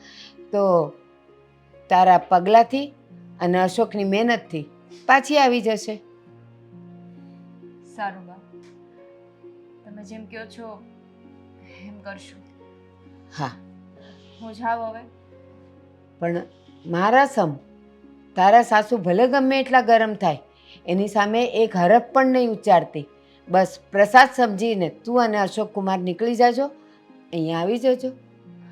તો તારા પગલાંથી અને અશોકની મહેનતથી પાછી આવી જશે. સારું બા, તમે જેમ કહો છો એમ કરશું. હા, હું જાઉં હવે. પણ મારા તારા સાસુ ભલે ગમે એટલા ગરમ થાય, એની સામે એક હરફ પણ નહીં ઉચ્ચારતી. બસ પ્રસાદ સમજીને તું અને અશોક કુમાર નીકળી જાજો, અહીંયા આવી જજો.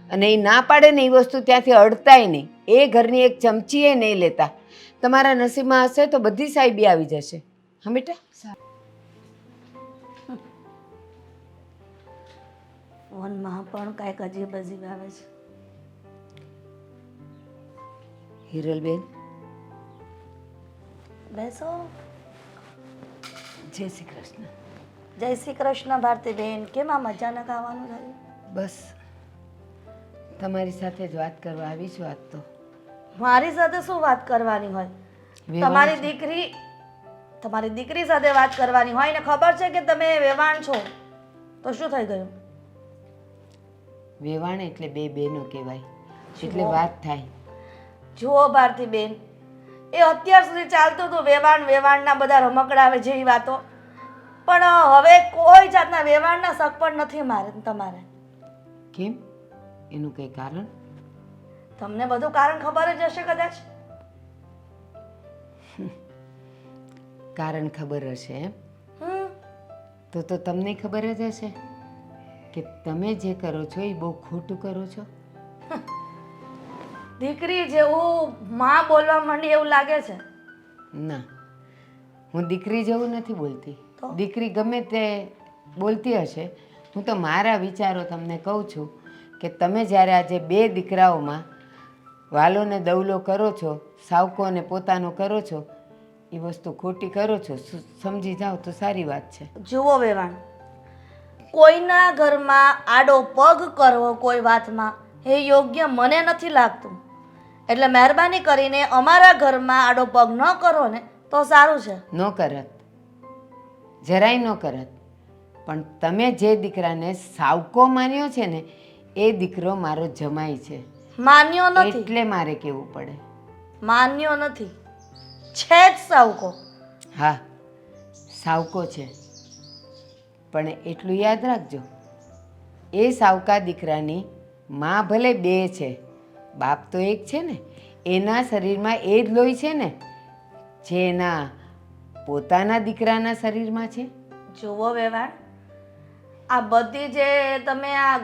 અને એ ના પાડે ને એ વસ્તુ ત્યાંથી અડતાય નહીં, એ ઘરની એક ચમચી એ નહીં લેતા. તમારા નસીબમાં હશે તો બધી સાહેબી આવી જશે. હા બેટા. વનમાં પણ કાંઈક અજીબ અજીબ આવે છે. હિરલબેન, બેસો. જય શ્રી કૃષ્ણ. જય શ્રી કૃષ્ણ ભારતીબેન. કેમ આમ અચાનક આવવાનું થયું? બસ તમારી સાથે જ વાત કરવા આવી છું આજ તો. મારી સાથે શું વાત કરવાની હોય? તમારી દીકરી સાથે વાત કરવાની હોય ને ખબર છે કે તમે વેવાણ છો, તો શું થઈ ગયું? વેવાણ એટલે બે બહેનો કહેવાય, એટલે વાત થાય. જુઓ ભારતીબેન, એ અત્યાર સુધી ચાલતું હતું વેવાણના બધા રમકડા આવે જેવી વાતો, પણ હવે કોઈ જાતના વેવાણના શક પણ નથી મારે તમારે. કેમ? એનું કંઈ કારણ? તમને બધું કારણ ખબર જ હશે કદાચ. કારણ ખબર હશે એમ? તો તમને ખબર જ હશે કે તમે જે કરો છો એ બહુ ખોટું કરો છો. દીકરી જેવું માં બોલવા માંડી એવું લાગે છે. ના, હું દીકરી જેવું નથી બોલતી. દીકરી ગમે તે બોલતી હશે, હું તો મારા વિચારો તમને કહું છું કે તમે જ્યારે આજે બે દીકરાઓમાં વાલો ને દવલો કરો છો, સાવકો અને પોતાનો કરો છો, એ વસ્તુ ખોટી કરો છો. સમજી જાઓ તો સારી વાત છે. જુઓ વેવાણ, કોઈના ઘરમાં આડો પગ કરવો કોઈ વાતમાં એ યોગ્ય મને નથી લાગતું. એટલે મહેરબાની કરીને અમારા ઘરમાં આડો પગ ન કરો ને તો સારું છે. ન કરત, જરાય ન કરત. પણ તમે જે દીકરાને સાવકો માન્યો છે ને, એ દીકરો મારો જમાઈ છે. માન્યો નથી એટલે મારે કહેવું પડે. માન્યો નથી, છે જ સાવકો. હા, સાવકો છે, પણ એટલું યાદ રાખજો, એ સાવકા દીકરાની માં ભલે બે છે, બાપ તો એક છે ને. એના શરીરમાં એ જ લોહી છે ને જે એના પોતાના દીકરાના શરીરમાં છે. જુઓ વેવાણ, આ બધી જે તમે આ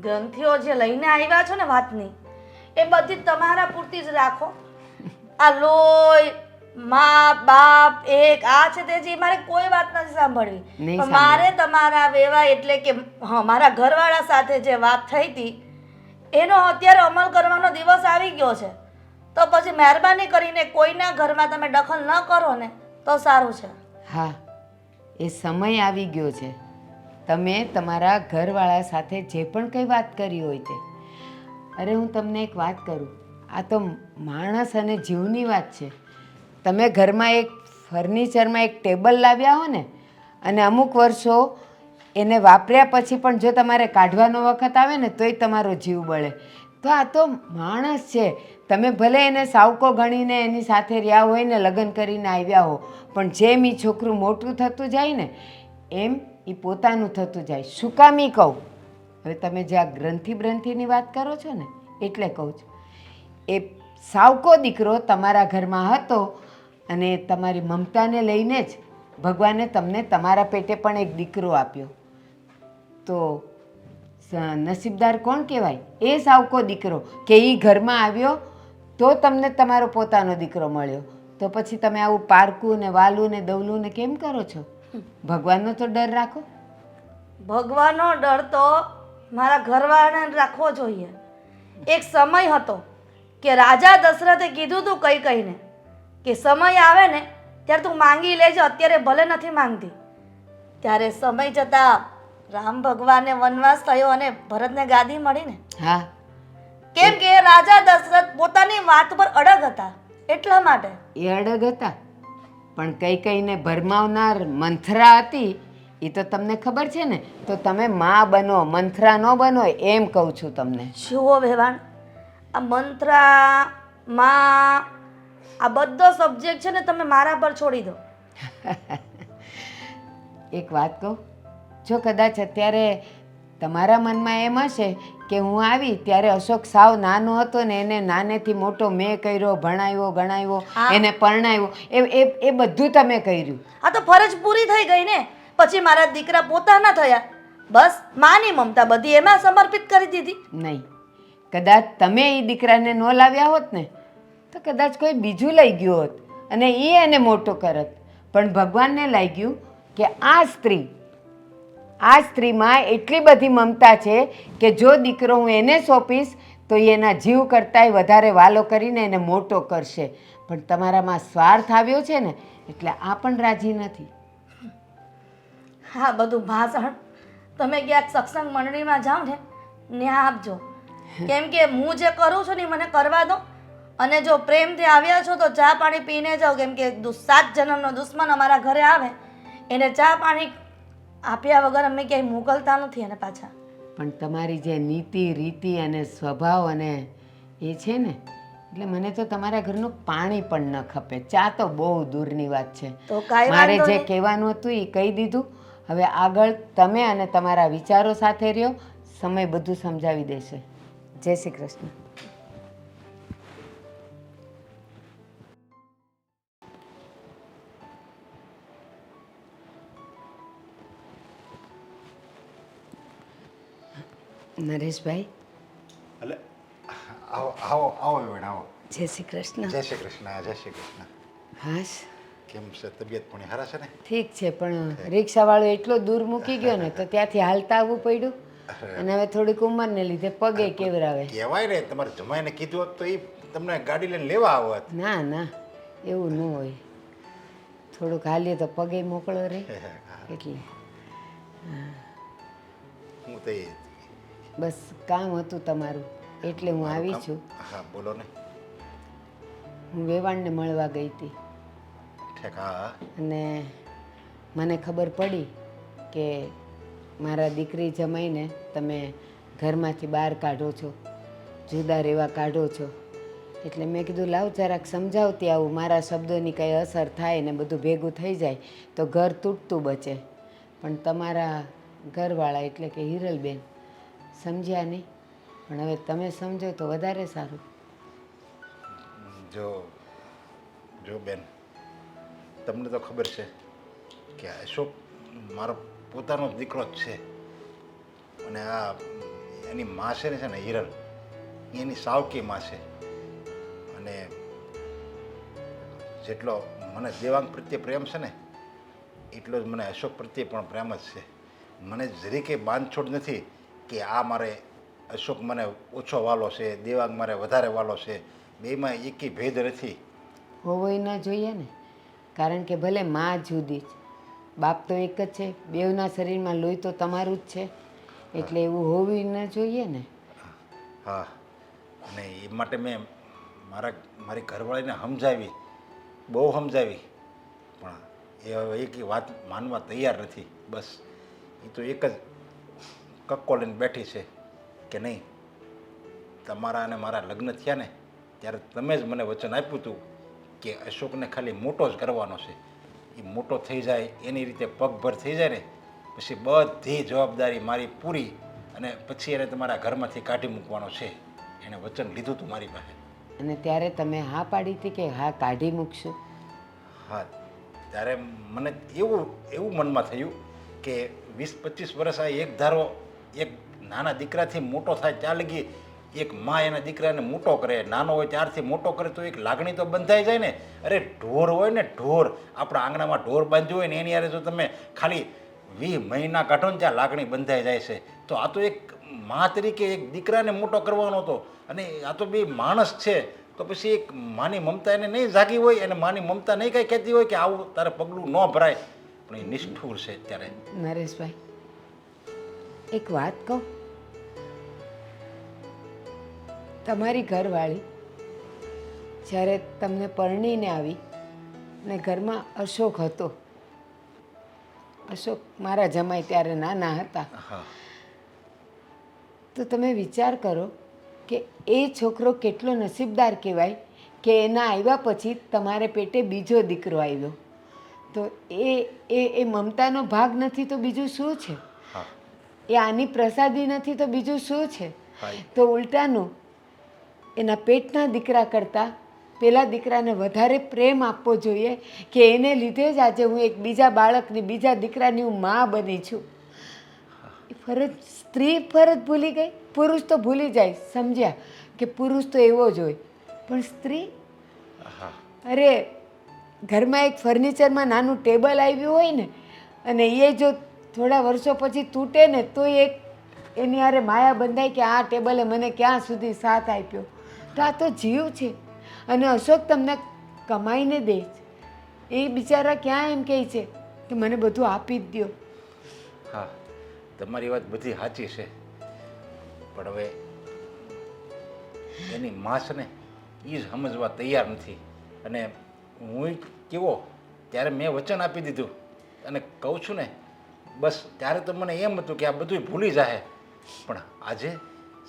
ગ્રંથિઓ જે લઈને આવ્યા છો ને વાતની, એ બધી તમારા પૂરતી જ રાખો. આ લોહી, મા બાપ એક આ છે તે જે મારે કોઈ વાત નથી સાંભળવી. પણ મારે તમારા વેવા એટલે કે મારા ઘરવાળા સાથે જે વાત થઈ હતી એનો અત્યારે અમલ કરવાનો દિવસ આવી ગયો છે. તો પછી મહેરબાની કરીને કોઈના ઘરમાં તમે દખલ ન કરો ને તો સારું છે. હા, એ સમય આવી ગયો છે. તમે તમારા ઘરવાળા સાથે જે પણ કંઈ વાત કરી હોય તે. અરે હું તમને એક વાત કરું, આ તો માણસ અને જીવની વાત છે. તમે ઘરમાં એક ફર્નિચરમાં એક ટેબલ લાવ્યા હો ને અને અમુક વર્ષો એને વાપર્યા પછી પણ જો તમારે કાઢવાનો વખત આવે ને તોય તમારો જીવ બળે. તો આ તો માણસ છે. તમે ભલે એને સાવકો ગણીને એની સાથે રહ્યા હોય ને લગ્ન કરીને આવ્યા હો, પણ જેમ એ છોકરું મોટું થતું જાય ને એમ એ પોતાનું થતું જાય. શું કામ ઈ કહું? હવે તમે જે આ ગ્રંથિની વાત કરો છો ને એટલે કહું છું. એ સાવકો દીકરો તમારા ઘરમાં હતો અને તમારી મમતાને લઈને જ ભગવાને તમને તમારા પેટે પણ એક દીકરો આપ્યો. તો નસીબદાર કોણ કહેવાય? એ સાવકો દીકરો કે એ ઘરમાં આવ્યો તો તમને તમારો પોતાનો દીકરો મળ્યો. તો પછી તમે આવું પારકું ને વાલું ને દવલું ને કેમ કરો છો? ભગવાનનો તો ડર રાખો. ભગવાનનો ડર તો મારા ઘરવાળાને રાખવો જોઈએ. એક સમય હતો કે રાજા દશરથે કીધું તું કઈ કહીને કે સમય આવે ને ત્યારે તું માંગી લેજે, અત્યારે ભલે નથી માંગતી. ત્યારે સમય જતાં રામ ભગવાનને વનવાસ થયો અને ભરતને ગાદી મળી ને. હા, કેમ કે રાજા દશરથ પોતાની વાત પર અડગ હતા એટલા માટે. એ અડગ હતા, પણ કઈ કઈને ભરમાવનાર મંથરા હતી એ તો તમને ખબર છે ને. તો તમે માં બનો, મંથરા ન બનો એમ કહું છું તમને. જુઓ વેવાણ, આ મંત્રા માં આ બધો સબ્જેક્ટ છે ને તમે મારા પર છોડી દો. એક વાત કહું, જો કદાચ અત્યારે તમારા મનમાં એમ હશે કે હું આવી ત્યારે અશોક સાવ નાનો હતો ને એને નાનેથી મોટો મેં કર્યો, ભણાવ્યો, ગણાવ્યો, એને પરણાવ્યો, એ બધું તમે કર્યું. આ તો ફરજ પૂરી થઈ ગઈ ને. પછી મારા દીકરા પોતાના થયા, બસ માની મમતા બધી એમાં સમર્પિત કરી દીધી. નહીં, કદાચ તમે એ દીકરાને ન લાવ્યા હોત ને તો કદાચ કોઈ બીજું લઈ ગયું હોત અને એ એને મોટો કરત. પણ ભગવાનને લાગ્યું કે આ સ્ત્રીમાં એટલી બધી મમતા છે કે જો દીકરો હું એને સોંપીશ તો એ એના જીવ કરતાંય વધારે વાલો કરીને એને મોટો કરશે. પણ તમારામાં સ્વાર્થ આવ્યો છે ને એટલે આ પણ રાજી નથી. હા, બધું ભાષણ તમે ક્યાંક સત્સંગ મંડળીમાં જાઓ ને ત્યાં આપજો. કેમ કે હું જે કરું છું ને મને કરવા દો. અને જો પ્રેમથી આવ્યા છો તો ચા પાણી પીને જાઓ. કેમ કે 7 જન્મનો દુશ્મન અમારા ઘરે આવે એને ચા પાણી આપ્યા વગર અમે ક્યાંય મોકલતા નથી. અને પાછા પણ તમારી જે નીતિ રીતિ અને સ્વભાવ અને એ છે ને એટલે મને તો તમારા ઘરનું પાણી પણ ન ખપે. ચા તો બહુ દૂરની વાત છે. તો કાંઈ મારે વાંધો જે નહીં. કહેવાનું હતું એ કહી દીધું. હવે આગળ તમે અને તમારા વિચારો સાથે રહ્યો, સમય બધું સમજાવી દેશે. જય શ્રી કૃષ્ણ. નરેશભાઈ, એટલે આવો આવો આવો બેન આવો. જય શ્રી કૃષ્ણ. જય શ્રી કૃષ્ણ, જય શ્રી કૃષ્ણ. હાશ, કેમ છે તબિયત પણ હારા છે ને? ઠીક છે, પણ રિક્ષાવાળો એટલો દૂર મૂકી ગયો ને તો ત્યાંથી હાલતા આવવું પડ્યું. અને હવે થોડીક ઉંમરને લીધે પગે કેવરાવે. કહેવાય ને તમારે જમાઈને કીધું હોત તો એ તમને ગાડી લઈને લેવા આવત. ના ના, એવું ન હોય. થોડુંક હાલીએ તો પગે મોકળો રહે એટલે. હું તો એ બસ કામ હતું તમારું એટલે હું આવી છું. હા બોલો ને. હું વેવાણને મળવા ગઈ હતી ઠેક. હા અને મને ખબર પડી કે મારા દીકરી જમાઈને તમે ઘરમાંથી બહાર કાઢો છો, જુદા રહેવા કાઢો છો. એટલે મેં કીધું લાવ જરાક સમજાવતી આવું, મારા શબ્દોની કંઈ અસર થાય ને બધું ભેગું થઈ જાય તો ઘર તૂટતું બચે. પણ તમારા ઘરવાળા એટલે કે હિરલબેન સમજ્યા નહીં. પણ હવે તમે સમજો તો વધારે સારું. જો બેન, તમને તો ખબર છે કે અશોક મારો પોતાનો દીકરો જ છે. અને આ એની માં છે ને હિરલ, એની સાવકી માં છે. અને જેટલો મને દેવાંગ પ્રત્યે પ્રેમ છે ને એટલો જ મને અશોક પ્રત્યે પણ પ્રેમ જ છે. મને જરી કંઈ બાંધછોડ નથી કે આ મારે અશોક મને ઓછો વાલો છે, દેવાંગ મારે વધારે વાલો છે. બેમાં એકી ભેદ નથી. હોવોય ન જોઈએ ને, કારણ કે ભલે માં જુદી જ, બાપ તો એક જ છે. બેવના શરીરમાં લોહી તો તમારું જ છે, એટલે એવું હોવું ન જોઈએ ને. હા, અને એ માટે મેં મારી ઘરવાળીને સમજાવી બહુ સમજાવી પણ એ હવે એક વાત માનવા તૈયાર નથી. બસ એ તો એક જ કક્કો લઈને બેઠી છે કે નહીં, તમારા અને મારા લગ્ન થયા ને ત્યારે તમે જ મને વચન આપ્યું હતું કે અશોકને ખાલી મોટો જ કરવાનો છે. એ મોટો થઈ જાય, એની રીતે પગભર થઈ જાય ને પછી બધી જવાબદારી મારી પૂરી, અને પછી એને તમારા ઘરમાંથી કાઢી મૂકવાનો છે. એણે વચન લીધું હતું મારી પાસે. અને ત્યારે તમે હા પાડી હતી કે હા કાઢી મૂકશું? હા, ત્યારે મને એવું મનમાં થયું કે 20-25 વર્ષ આ એક ધારો એક નાના દીકરાથી મોટો થાય ત્યાં લગી એક માં એના દીકરાને મોટો કરે, નાનો હોય ત્યારથી મોટો કરે તો એક લાગણી તો બંધાઈ જાય ને. અરે ઢોર હોય ને ઢોર, આપણા આંગણામાં ઢોર બાંધ્યું હોય ને એની યારે જો તમે ખાલી 20 મહિના કાઢો ને ત્યાં લાગણી બંધાઈ જાય છે. તો આ તો એક મા તરીકે એક દીકરાને મોટો કરવાનો હતો, અને આ તો બે માણસ છે. તો પછી એક માની મમતા એને નહીં જાગી હોય, અને માની મમતા નહીં કાંઈ કહેતી હોય કે આવું તારે પગલું ન ભરાય, પણ એ નિષ્ઠુર છે. અત્યારે નરેશભાઈ, એક વાત કહું, તમારી ઘરવાળી જ્યારે તમને પરણીને આવી ને ઘરમાં અશોક હતો, અશોક મારા જમાઈ ત્યારે નાના હતા, હા, તો તમે વિચાર કરો કે એ છોકરો કેટલો નસીબદાર કહેવાય કે એના આવ્યા પછી તમારે પેટે બીજો દીકરો આવ્યો. તો એ મમતાનો ભાગ નથી તો બીજું શું છે? હા, એ આની પ્રસાદી નથી તો બીજું શું છે? હા. તો ઉલટાનું એના પેટના દીકરા કરતાં પેલા દીકરાને વધારે પ્રેમ આપવો જોઈએ કે એને લીધે જ આજે હું એક બીજા બાળકની, બીજા દીકરાની હું મા બની છું. એ ફરજ, સ્ત્રી ફરજ ભૂલી ગઈ. પુરુષ તો ભૂલી જાય, સમજ્યા કે પુરુષ તો એવો જ હોય, પણ સ્ત્રી, હા, અરે ઘરમાં એક ફર્નિચરમાં નાનું ટેબલ આવ્યું હોય ને, અને એ જો થોડા વર્ષો પછી તૂટે ને તો એક એની હારે માયા બંધાય કે આ ટેબલે મને ક્યાં સુધી સાથ આપ્યો. તો આ તો જીવ છે. અને અશોક તમને કમાઈને દે છે, એ બિચારા ક્યાં એમ કહે છે કે મને બધું આપી જ દો. હા, તમારી વાત બધી સાચી છે, પણ હવે એની માં છે ને એ જ સમજવા તૈયાર નથી. અને હું કેવો ત્યારે મેં વચન આપી દીધું, અને કહું છું ને બસ ત્યારે તો મને એમ હતું કે આ બધું ભૂલી જાય, પણ આજે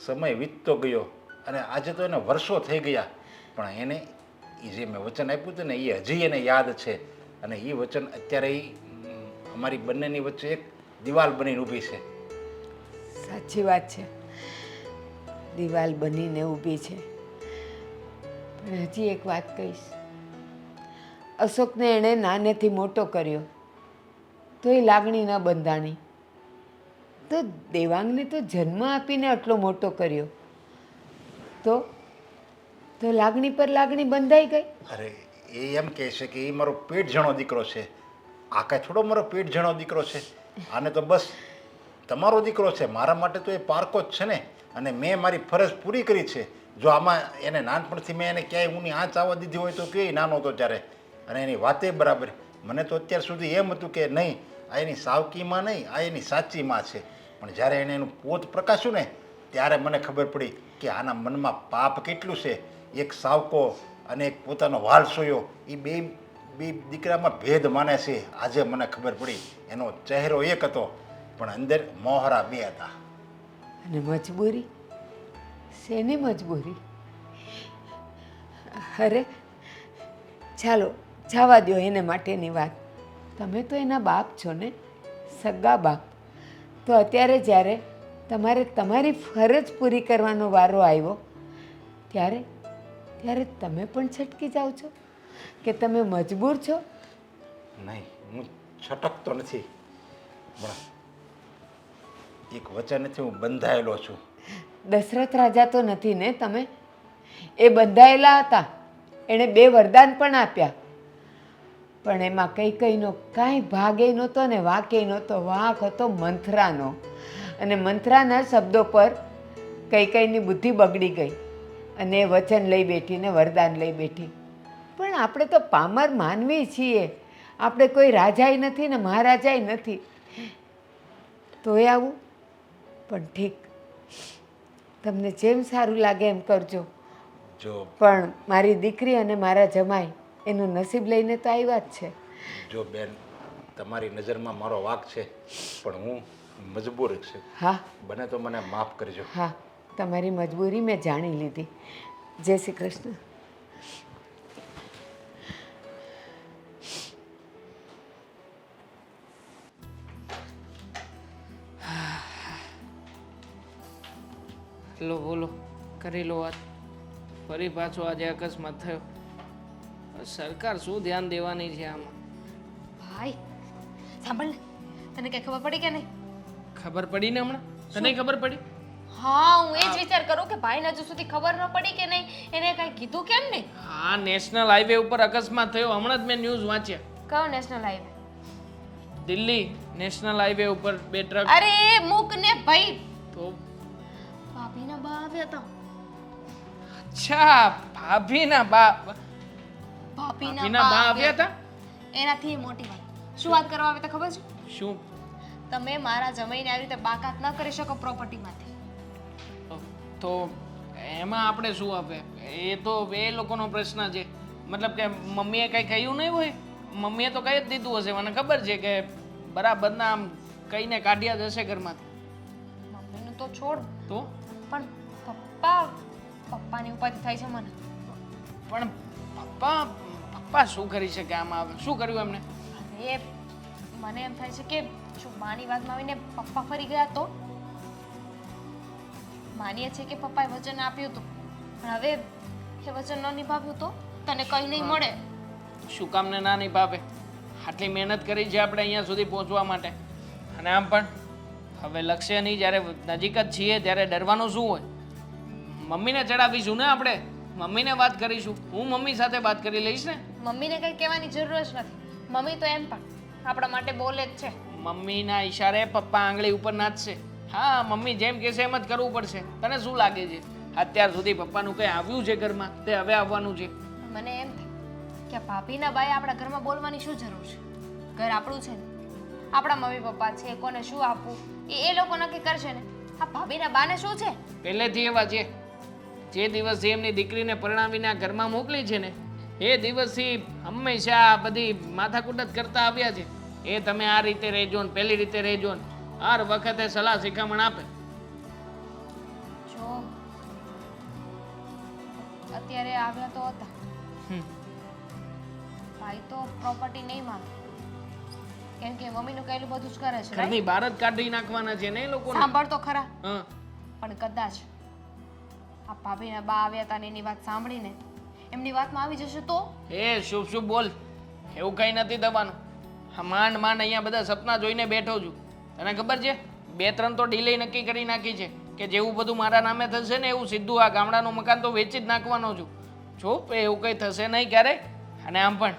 સમય વીતતો ગયો અને આજે તો એને વર્ષો થઈ ગયા, પણ એને એ જે મેં વચન આપ્યું હતું ને એ હજી એને યાદ છે. અને એ વચન અત્યારે એ અમારી બંનેની વચ્ચે એક દિવાલ બનીને ઊભી છે. સાચી વાત છે, દિવાલ બનીને ઊભી છે. પણ હજી એક વાત કહીશ, અશોકને એણે નાનેથી મોટો કર્યો તો એ લાગણી ન બંધાણી, તો દેવાંગને તો જન્મ આપીને આટલો મોટો કર્યો તો લાગણી પર લાગણી બંધાઈ ગઈ. અરે એ એમ કહે છે કે એ મારો પેટ જણો દીકરો છે. આ કાંઈ થોડો મારો પેટ જણો દીકરો છે, આને તો બસ તમારો દીકરો છે. મારા માટે તો એ પારકો જ છે ને, અને મેં મારી ફરજ પૂરી કરી છે. જો આમાં એને નાનપણથી મેં એને ક્યાંય ઊની આંચ આવવા દીધી હોય તો કે નાનો હતો ત્યારે, અને એની વાતે બરાબર. મને તો અત્યાર સુધી એમ હતું કે નહીં, આ એની સાવકી માં નહીં, આ એની સાચી માં છે. પણ જ્યારે એણે એનું પોત પ્રકાશ્યું ને ત્યારે મને ખબર પડી કે આના મનમાં પાપ કેટલું છે. એક સાવકો અને એક પોતાનો વાલસોયો, એ બે દીકરામાં ભેદ માને છે. આજે મને ખબર પડી. એનો ચહેરો એક હતો પણ અંદર મોહરા બે હતા. અને મજબૂરી, શેની મજબૂરી? અરે ચાલો જવા દો એને માટેની વાત. તમે તો એના બાપ છો ને, સગા બાપ. તો અત્યારે જ્યારે તમારે તમારી ફરજ પૂરી કરવાનો વારો આવ્યો ત્યારે તમે પણ છટકી જાઓ છો કે તમે મજબૂર છો? નહીં, હું છટકતો નથી, પણ એક વચનથી હું બંધાયેલો છું. દશરથ રાજા તો નથી ને તમે? એ બંધાયેલા હતા, એણે 2 વરદાન પણ આપ્યા, પણ એમાં કઈકઈનો કાંઈ ભાગ એ નહોતો ને વાંક એ નહોતો. વાંક હતો મંથરાનો, અને મંથરાના શબ્દો પર કઈકઈની બુદ્ધિ બગડી ગઈ અને એ વચન લઈ બેઠી ને વરદાન લઈ બેઠી. પણ આપણે તો પામર માનવી છીએ, આપણે કોઈ રાજાય નથી ને મહારાજાય નથી, તોય આવું. પણ ઠીક, તમને જેમ સારું લાગે એમ કરજો. જો પણ મારી દીકરી અને મારા જમાઈ એનું નસીબ લઈને તો આવ્યા જ છે. જો બેન તમારી નજરમાં મારો વાંક છે પણ હું મજબૂર છું. હા બને તો મને માફ કરજો. હા, તમારી મજબૂરી મેં જાણી લીધી. જય શ્રી કૃષ્ણ. લો બોલો, કરી લો વાત. ફરી પાછો આજે અકસ્માત થયો. સરકાર શું ધ્યાન દેવાની છે આમાં? ભાઈ સાંભળ ને, તને કઈ ખબર પડી કે નહીં? ખબર પડી ને હમણાં? તને ખબર પડી? હા, હું એ જ વિચાર કરું કે ભાઈને હજુ સુધી ખબર ન પડી કે નહીં, એને કઈ કીધું કેમ નહીં? હા, નેશનલ હાઈવે ઉપર અકસ્માત થયો. હમણાં જ મેં ન્યૂઝ વાંચ્યા. કયો national highway? Delhi national highway ઉપર 2 ટ્રક. અરે એ મૂક ને ભાઈ, તો ભાભીના બા આવ્યા હતા. અચ્છા, ભાભીના બા ભાભીના બા આવ્યા હતા. એનાથી મોટી વાત. શું વાત કરવા આવે તો ખબર છે? શું? તમે મારા જમાઈને આવી રીતે બાકાત ન કરી શકો પ્રોપર્ટીમાંથી. તો એમાં આપણે શું આપે? એ તો એ લોકોનો પ્રશ્ન છે. મતલબ કે મમ્મીએ કંઈ કહ્યું નહીં હોય? મમ્મીએ તો કહી જ દીધું હશે. મને ખબર છે કે બરાબરના આમ કહીને કાઢ્યા જ હશે ઘરમાંથી. મમ્મીનું તો છોડ, તો પણ પપ્પાની ઉપાધિ થાય છે મને. પણ પપ્પા શું કરી શકે આમાં? શું કર્યું એમને? એ મને એમ થાય છે કે જો માની વાતમાં આવીને પપ્પા ફરી ગયા તો માનીએ છે કે પપ્પાએ વચન આપ્યું હતું, પણ હવે એ વચન ન નિભાવ્યું તો તને કંઈ નહીં મળે. શું કામને ના નિભાવે? આટલી મહેનત કરી છે આપણે અહીંયા સુધી પહોંચવા માટે. અને આમ પણ હવે લક્ષ્યની જ્યારે નજીક જ છીએ ત્યારે ડરવાનું શું હોય? મમ્મીને ચડાવીશું ને આપણે, મમ્મીને વાત કરીશું. હું મમ્મી સાથે વાત કરી લઈશ ને. મમ્મીને કંઈ કહેવાની જરૂર જ નથી. મમ્મી તો એમ પણ આપણા માટે બોલે જ છે. મમ્મીના ઈશારે પપ્પા આંગળી ઉપર નાચશે. હા, મમ્મી જેમ કહેશે એમ જ કરવું પડશે. તને શું લાગે છે અત્યાર સુધી પપ્પાનું કંઈ આવ્યું છે ઘરમાં તે હવે આવવાનું છે? મને એમ થાય કે ભાભીના બાએ આપણા ઘરમાં બોલવાની શું જરૂર છે? ઘર આપણું છે ને, આપણા મમ્મી પપ્પા છે, કોને શું આપવું એ લોકો નક્કી કરશે ને. આ ભાભીના બાને શું છે? પહેલેથી એવા છે. જે દિવસથી એમની દીકરીને પરણાવીને આ ઘરમાં મોકલી છે ને એ દિવસથી હંમેશા આ બધી માથાકૂટ જ કરતા આવ્યા છે. એ તમે આ રીતે રહેજો ને પેલી રીતે રહેજો ને હર વખતે સલાહ શિખામણ આપે. જો અત્યારે આવ્યા તો હતા, હમ. ભાઈ તો પ્રોપર્ટી નહીં માંગે કેમ કે મમ્મીનું કહેલું બધું જ કરે છે. ઘરની બહાર જ કાઢી નાખવાના છે ને એ લોકો. સાંભળ તો ખરા. હા, પણ કદાચ આ ભાભીના બા આવ્યા હતા ને એની વાત સાંભળીને એમની વાતમાં આવી જશે તો? એ શુભ શુભ બોલ. એવું કંઈ નથી થવાનું. હા, માંડ માંડ અહીંયા બધા સપના જોઈને બેઠો છું. તને ખબર છે 2-3 તો ડીલે નક્કી કરી નાખી છે કે જેવું બધું મારા નામે થશે ને એવું સીધું આ ગામડાનું મકાન તો વેચી જ નાખવાનો છું. જો એવું કંઈ થશે નહીં ક્યારેય. અને આમ પણ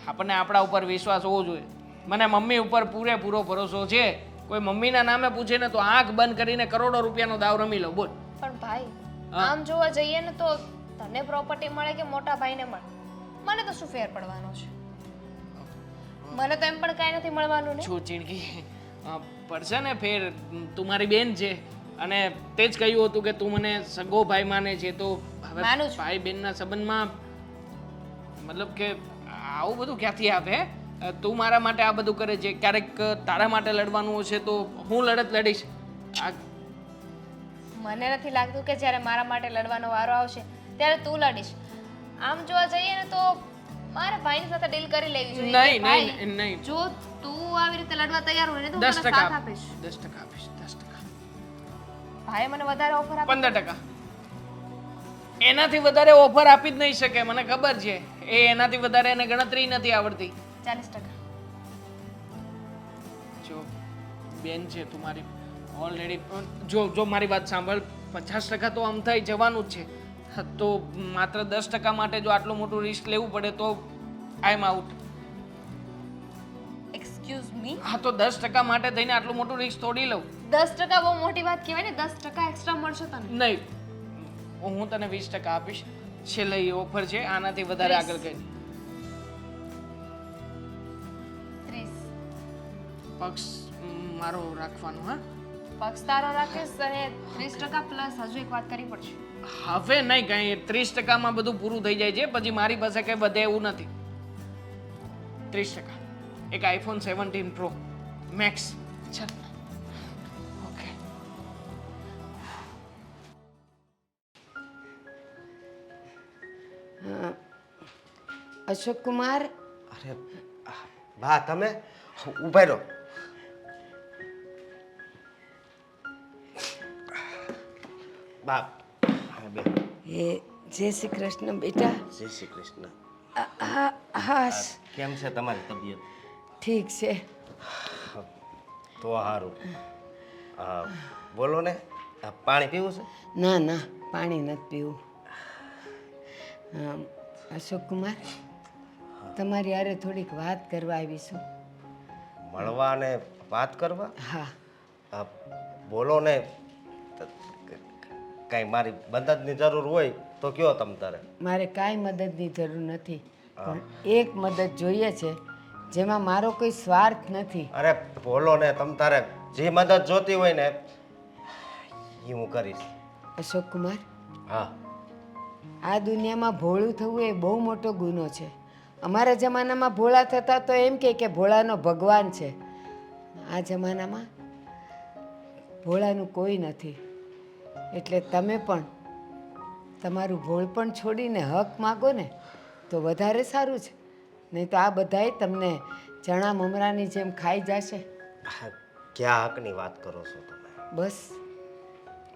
આપણને આપણા ઉપર વિશ્વાસ હોવો જોઈએ. મને મમ્મી ઉપર પૂરેપૂરો ભરોસો છે. કોઈ મમ્મીના નામે પૂછે ને તો આંખ બંધ કરીને કરોડો રૂપિયાનો દાવ રમી લો. બોલ. પણ ભાઈ આમ જોવા જઈએ ને તો તને પ્રોપર્ટી મળે કે મોટા ભાઈને મળે, મને તો શું ફેર પડવાનો છે? મને તો એમ પણ કાંઈ નથી મળવાનું ને. છું ચીડકી પડશે ને ફેર. તું મારી બેન છે અને તે જ કહ્યું હતું કે તું મને સગો ભાઈ માને છે. તો હવે માનું છું. ભાઈ બહેનના સંબંધમાં મતલબ કે આવું બધું ક્યાંથી આવે? તું મારા માટે આ બધું કરે છે. ક્યારેક તારા માટે લડવાનું હશે તો હું લડત લડીશ. આ મને નથી લાગતું કે જ્યારે મારા માટે લડવાનો વારો આવશે ત્યારે તું લડીશ. આમ જોવા જઈએ ને તો મારે ભાઈની સાથે ડીલ કરી લેવી જોઈએ. નહીં, કે ભાઈ, નહીં, નહીં. જો તું આવી રીતે લડવા તૈયાર હોય ને તો હું 10% તને સાથ આપીશ. 10% આપીશ. 10%. ભાઈ મને વધારે ઓફર આપે 15%. એનાથી વધારે ઓફર આપી જ નહીં શકે. મને ખબર છે. એ એનાથી વધારે એને ગણતરી નથી આવડતી. 40%. જો બેન છે તું મારી ઓલરેડી. જો મારી વાત સાંભળ. 50% તો આમ થઈ જવાનું જ છે. તો માત્ર 10% માટે જો આટલું મોટું રિસ્ક લેવું પડે તો આઈ એમ આઉટ. એક્સક્યુઝ મી, હા, તો 10% માટે થઈને આટલું મોટું રિસ્ક થોડી લઉં. 10% બહુ મોટી વાત કહેવાય ને. 10% એક્સ્ટ્રા મળશે તને. નહીં, હું તને 20% આપીશ. છેલ્લે એ ઓફર છે. આનાથી વધારે આગળ કઈ 30. પક્ષ મારો રાખવાનો. હા, પક્ષ તારો રાખીશ અને 30% પ્લસ હજુ એક વાત કરવી પડશે. હવે નહીં કંઈ 30%માં બધું પૂરું થઈ જાય છે, પછી મારી પાસે કંઈ વધે એવું નથી. 30%. એક આઈફોન 17 પ્રો મેક્સ. ચાલ ઓકે. અશોક કુમાર, અરે બા તમે ઊભા રહો. બા હા બે એ જય શ્રી કૃષ્ણ બેટા. જય શ્રી કૃષ્ણ. હા કેમ છે તમારી તબિયત? ઠીક છે. તો સારું. બોલો ને, પાણી પીવું છે? ના ના, પાણી નથી પીવું. અશોક કુમાર, તમારી હારે થોડીક વાત કરવા આવીશું. મળવા અને વાત કરવા? હા. બોલો ને, કાંઈ મારી મદદની જરૂર હોય તો કયો તમ તારે. મારે કાંઈ મદદની જરૂર નથી, પણ એક મદદ જોઈએ છે જેમાં મારો કોઈ સ્વાર્થ નથી. અરે બોલો ને તમ તારે, જે મદદ જોતી હોય ને એ હું કરીશ. અશોક કુમાર, હા. આ દુનિયામાં ભોળું થવું એ બહુ મોટો ગુનો છે. અમારા જમાનામાં ભોળા થતા તો એમ કે ભોળાનો ભગવાન છે. આ જમાનામાં ભોળાનું કોઈ નથી. એટલે તમે પણ તમારું ભોળપણ છોડીને હક માગો ને તો વધારે સારું છે. નહીં તો આ બધાય તમને ચણા મમરાની જેમ ખાઈ જશે. ક્યાં હકની વાત કરો છો તમે? બસ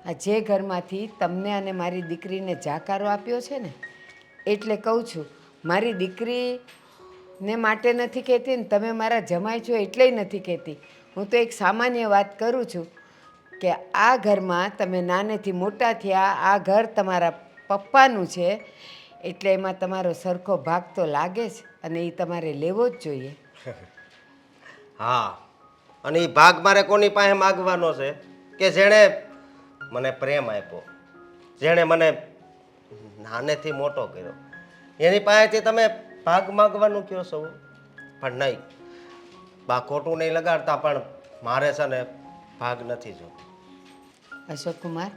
આ જે ઘરમાંથી તમને અને મારી દીકરીને જાકારો આપ્યો છે ને, એટલે કહું છું. મારી દીકરીને માટે નથી કહેતી ને તમે મારા જમાઈ છો એટલેય નથી કહેતી. હું તો એક સામાન્ય વાત કરું છું કે આ ઘરમાં તમે નાનેથી મોટા થયા, આ ઘર તમારા પપ્પાનું છે, એટલે એમાં તમારો સરખો ભાગ તો લાગે જ, અને એ તમારે લેવો જ જોઈએ. હા, અને એ ભાગ મારે કોની પાસે માગવાનો છે? કે જેણે મને પ્રેમ આપ્યો, જેણે મને નાનેથી મોટો કર્યો, એની પાસેથી તમે ભાગ માગવાનું કહો છો? પણ નહીં બા, ખોટું નહીં લગાડતા, પણ મારે છે ને ભાગ નથી જોતો. અશોક કુમાર,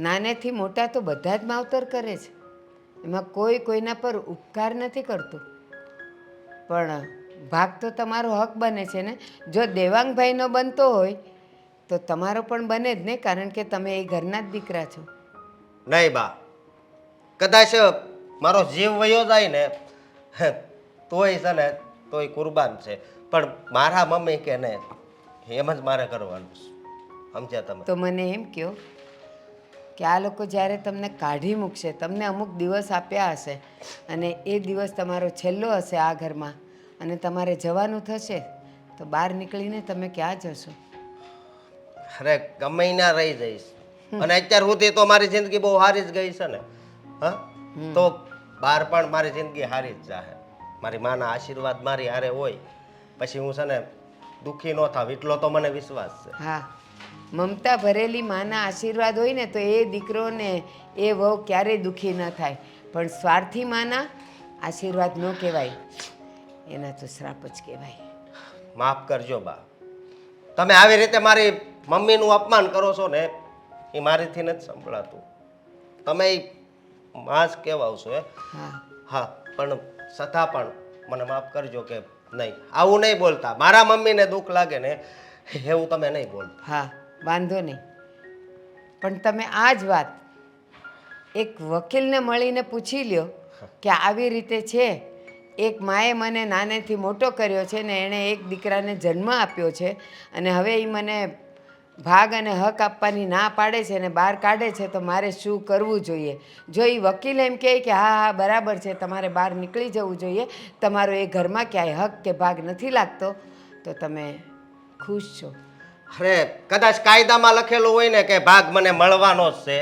નાનેથી મોટા તો બધા જ માવતર કરે છે, એમાં કોઈ કોઈના પર ઉપકાર નથી કરતું. પણ ભાગ તો તમારો હક બને છે ને. જો દેવાંગભાઈનો બનતો હોય તો તમારો પણ બને જ ને, કારણ કે તમે એ ઘરના જ દીકરા છો. નહીં બા, કદાચ મારો જીવ વયો જાય ને તોય છે ને તોય કુરબાન છે, પણ મારા મમ્મી કે ને એમ જ મારે કરવાનું છે. સમજ્યા તમે? તો મને એમ કહો કે આ લોકો જ્યારે તમને કાઢી મૂકશે, તમને અમુક દિવસ આપ્યા હશે, અને એ દિવસ તમારો છેલ્લો હશે આ ઘરમાં, અને તમારે જવાનું થશે, તો બહાર નીકળીને તમે ક્યાં જશો? અરે ગમે ના રહી જઈશ. અને અત્યાર સુધી તો મારી જિંદગી બહુ સારી જ ગઈ છે ને. હા, તો બહાર પણ મારી જિંદગી સારી જ જાહે. મારી માના આશીર્વાદ મારી હારે હોય પછી હું છે ને દુઃખી ન થાવ, એટલો તો મને વિશ્વાસ છે. હા, મમતા ભરેલી માના આશીર્વાદ હોય ને તો એ દીકરોને એ વહુ ક્યારેય દુઃખી ન થાય. પણ સ્વાર્થી માના આશીર્વાદ ન કહેવાય, એના તો શ્રાપ જ કહેવાય. માફ કરજો બા, તમે આવી રીતે મારી મમ્મીનું અપમાન કરો છો ને એ મારીથી નથી સંભળાતું. તમે માં જ કહેવાવશો હે. હા. હા, પણ છતાં પણ મને માફ કરજો કે નહીં, આવું નહીં બોલતા. મારા મમ્મીને દુઃખ લાગે ને એવું તમે નહીં બોલતા. હા, વાંધો નહીં. પણ તમે આ જ વાત એક વકીલને મળીને પૂછી લ્યો કે આવી રીતે છે, એક માએ મને નાનેથી મોટો કર્યો છે ને એણે એક દીકરાને જન્મ આપ્યો છે, અને હવે એ મને ભાગ અને હક આપવાની ના પાડે છે અને બહાર કાઢે છે, તો મારે શું કરવું જોઈએ? જો એ વકીલ એમ કહે કે હા હા બરાબર છે, તમારે બહાર નીકળી જવું જોઈએ, તમારો એ ઘરમાં ક્યાંય હક કે ભાગ નથી લાગતો, તો તમે ખુશ છો. અરે કદાચ કાયદામાં લખેલું હોય ને કે ભાગ મને મળવાનો જ છે,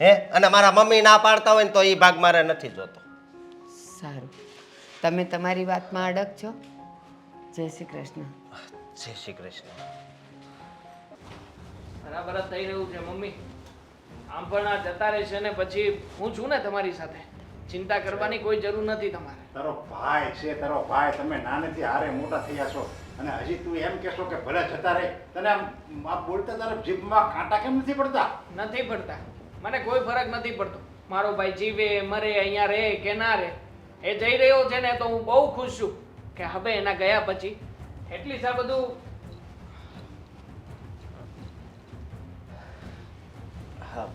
હે, અને મારા મમ્મી ના પાડતા હોય ને તો એ ભાગ મારે નથી જોતો. સારું, તમે તમારી વાતમાં અડગ છો. જય શ્રી કૃષ્ણ. જય શ્રી કૃષ્ણ. બરાબર જ થઈ રહ્યું છે મમ્મી. આમ પણ આ જતા રહેશે ને પછી હું છું ને તમારી સાથે, ચિંતા કરવાની કોઈ જરૂર નથી તમારે. તારો ભાઈ છે, તારો ભાઈ. તમે નાનેથી હારે મોટા થયા છો અને હજી તું એમ કહેશો કે ભલે જતા રહે. તને આમ બોલતા તારા જીભમાં કાંટા કેમ નથી પડતા? નથી પડતા. મને કોઈ ફરક નથી પડતો. મારો ભાઈ જીવે મરે અહીંયા રહે કે ના રહે, એ જઈ રહ્યો છે ને તો હું બહુ ખુશ છું કે હવે એના ગયા પછી એટલીસ્ટ આ બધું. હા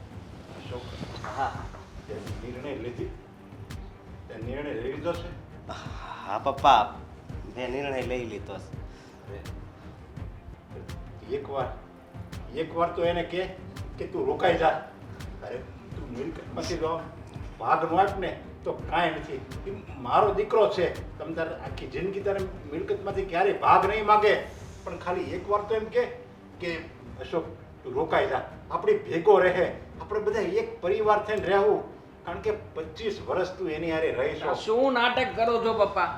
અશોક, તે નિર્ણય લઈ લીધો છે. હા પપ્પા, મેં નિર્ણય લઈ લીધો છે. એકવાર તો એને કે તું રોકાઈ જા. અરે તું મિલકતમાંથી જો ભાગ ન આપ ને તો કાંઈ નથી. એ મારો દીકરો છે. તમે તારે આખી જિંદગી તારે મિલકતમાંથી ક્યારેય ભાગ નહીં માગે, પણ ખાલી એકવાર તો એમ કે અશોક તું રોકાઈ જા, આપણી ભેગો રહે, આપણે બધા એક પરિવાર થઈને રહેવું. કારણ કે 25 વર્ષ તું એની હારે રહીશો. શું નાટક કરો છો પપ્પા?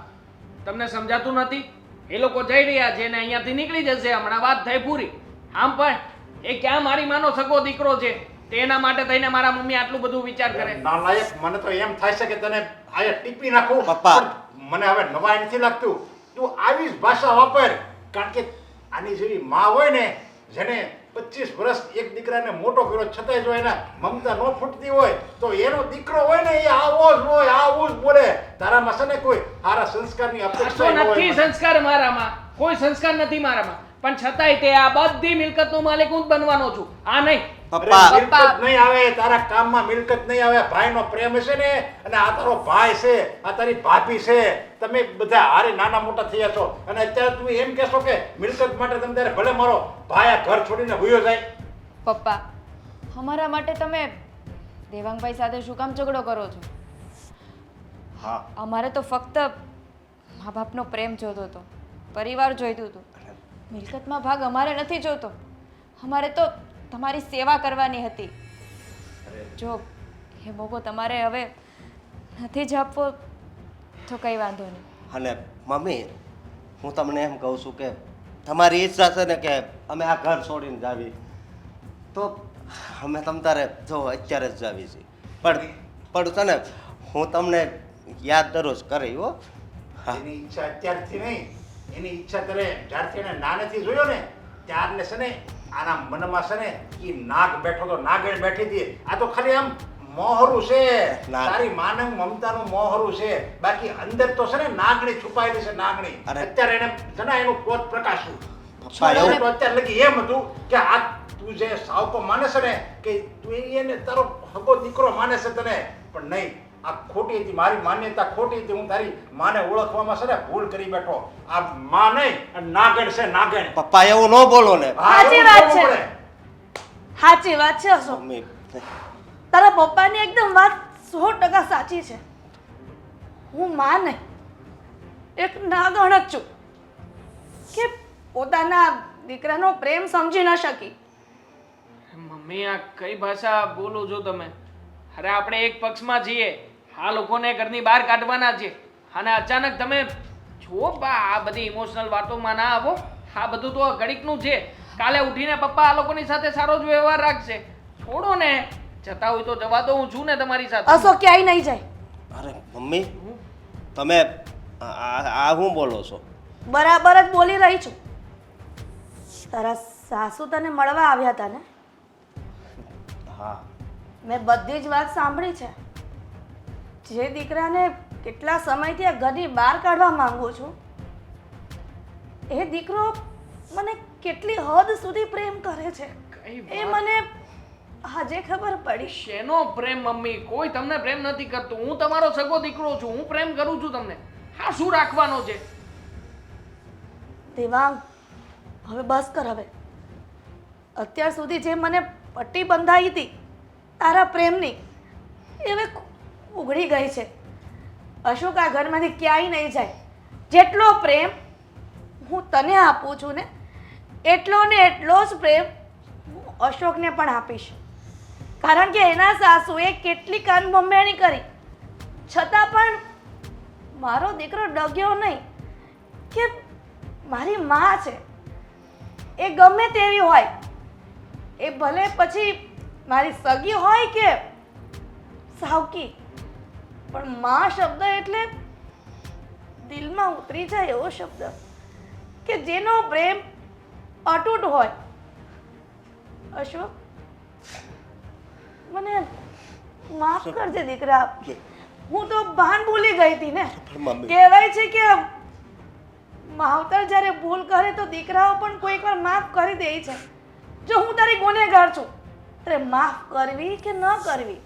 તમને સમજાતું નથી? એ લોકો જઈ રહ્યા છે ને અહીંયાથી નીકળી જશે, હમણાં વાત થઈ પૂરી. આમ પણ એ ક્યાં મારી માનો સગો દીકરો છે, તેના માટે થઈને મારા મમ્મી આટલું બધું વિચાર કરે. નાલાયક, મને તો એમ થાય છે કે તને આયા ટીપી નાખું. પપ્પા. પણ મને હવે નવાઈ નથી લાગતું. તું આવી જ ભાષા વાપર. કારણ કે આની જેવી માં હોય ને, જેને 25 વર્ષ એક દીકરાને મોટો કર્યો, છતાંય જો એના મમતા ન ફૂટતી હોય તો એનો દીકરો હોય ને એ આવો જ હોય, આવું જ બોલે. તારામાં છે ને કોઈ સારા સંસ્કારની અપેક્ષા ન નથી હોય. સંસ્કાર મારામાં, કોઈ સંસ્કાર નથી મારામાં, પણ છતાંય તે આ બધી મિલકતનો માલિક હું જ બનવાનો છું, આ નહીં. પપ્પા, અરે મિલકત નહીં આવે, તારા કામમાં મિલકત નહીં આવે. ભાઈનો પ્રેમ છે ને, અને આ તારો ભાઈ છે, આ તારી ભાભી છે, તમે બધા હારે નાના મોટા થયા છો, અને અત્યારે તું એમ કહેશો કે મિલકત માટે તમે ત્યારે ભલે મારો ભાઈ આ ઘર છોડીને ભૂયો જાય. પપ્પા, અમારા માટે તમે દેવાંગભાઈ સાથે શું કામ ઝઘડો કરો છો? હા અમારે તો ફક્ત મા બાપનો પ્રેમ જોતો હતો, પરિવાર જોઈતું હતું. મિલકતમાં ભાગ અમારે નથી જોતો, અમારે તો તમારી સેવા કરવાની હતી. જો એ મોકો તમારે હવે નથી જ આપવો તો કંઈ વાંધો નહીં. અને મમ્મી, હું તમને એમ કહું છું કે તમારી ઈચ્છા છે ને કે અમે આ ઘર છોડીને જાવી, તો અમે તમ તારે જો અત્યારે જ જાવી છીએ. પણ છે ને હું તમને યાદ દરરોજ કરી હો. હા એની ઈચ્છા અત્યારથી નહીં, એની ઈચ્છા તારે જ્યારથી એને નાનેથી જોયો ને ત્યારને છે ને આના મનમાં છે ને એ નાગ બેઠો તો, નાગણ બેઠી હતી. આ તો ખાલી આમ મોહરું છે, નાગ. તારી માનવ મમતાનું મોહરું છે. બાકી અંદર તો છે ને નાગણી છુપાયેલી છે, નાગણી. અરે. અત્યારે એને છે ને એનું પોત પ્રકાશું. પપ્પા, એવું તો અત્યારે લગી એમ હતું કે આ તું જે સાવકો માને છે ને કે તું એને તારો હગો દીકરો માને છે તને, પણ નહીં, આ ખોટી હતી. મારી માન્યતા ખોટી હતી. હું તારી માને ઓળખવામાં છે ને ભૂલ કરી બેઠો. આ માં નહીં, આ નાગણ છે, નાગણ. પપ્પા એવું ન બોલો ને. હા, સાચી એવું વાત બોલવું છે. પડે. સાચી વાત છે અશોક, મમ્મી, તારા પપ્પાની એકદમ વાત 100% સાચી છે. હું માં નહીં, એક નાગણ જ છું કે પોતાના દીકરાનો પ્રેમ સમજી ન શકી. મમ્મી, આ કઈ ભાષા બોલો છો તમે? અરે આપણે એક પક્ષમાં છીએ, આ લોકોને ઘરની બહાર કાઢવાના છે, અને અચાનક તમે જુઓ બા, આ બધી ઇમોશનલ વાતોમાં ના આવો. આ બધું તો ઘડીકનું છે. કાલે ઉઠીને પપ્પા આ લોકોની સાથે સારો જ વ્યવહાર રાખશે. છોડો ને, જતા હોય તો જવા દો, હું છું ને તમારી સાથે. અશોક ક્યાંય નહીં જાય. અરે મમ્મી, તમે આ શું બોલો છો? બરાબર જ બોલી રહી છું. તારા સાસુ તને મળવા આવ્યા હતા ને? હા મેં બધી જ વાત સાંભળી છે. જે દીકરાને કેટલા સમયથી આ ઘરની બહાર કાઢવા માંગુ છું, એ દીકરો મને કેટલી હદ સુધી પ્રેમ કરે છે કઈ એ મને આજે ખબર પડી. શેનો પ્રેમ મમ્મી? કોઈ તમને પ્રેમ નથી કરતું. હું તમારો સગો દીકરો છું, હું પ્રેમ કરું છું તમને. હા, શું રાખવાનો છે? દેવાંગ, હવે બસ કર. હવે અત્યાર સુધી જે મને પટ્ટી બંધાઈ હતી તારા પ્રેમની, એ હવે ઉઘડી ગઈ છે. અશોક આ ઘરમાંથી ક્યાંય નહીં જાય. જેટલો પ્રેમ હું તને આપું છું ને, એટલો ને એટલો જ પ્રેમ હું અશોકને પણ આપીશ. કારણ કે એના સાસુએ કેટલી કાનબંબેણી કરી, છતાં પણ મારો દીકરો ડગ્યો નહીં કે મારી માં છે, એ ગમે તેવી હોય, એ ભલે પછી મારી સગી હોય કે સાવકી, પણ માં શબ્દ એટલે દિલમાં ઉતરી જાય એવો શબ્દ કે જેનો પ્રેમ અતૂટ હોય. અશોક, મને માફ કરજે દીકરા. હું તો ભાન ભૂલી ગઈ હતી ને. મમ્મી. કહેવાય છે કે માવતર જ્યારે ભૂલ કરે તો દીકરાઓ પણ કોઈક વાર માફ કરી દે છે. જો હું તારી ગુનેગાર છું ત્યારે માફ કરવી કે ન કરવી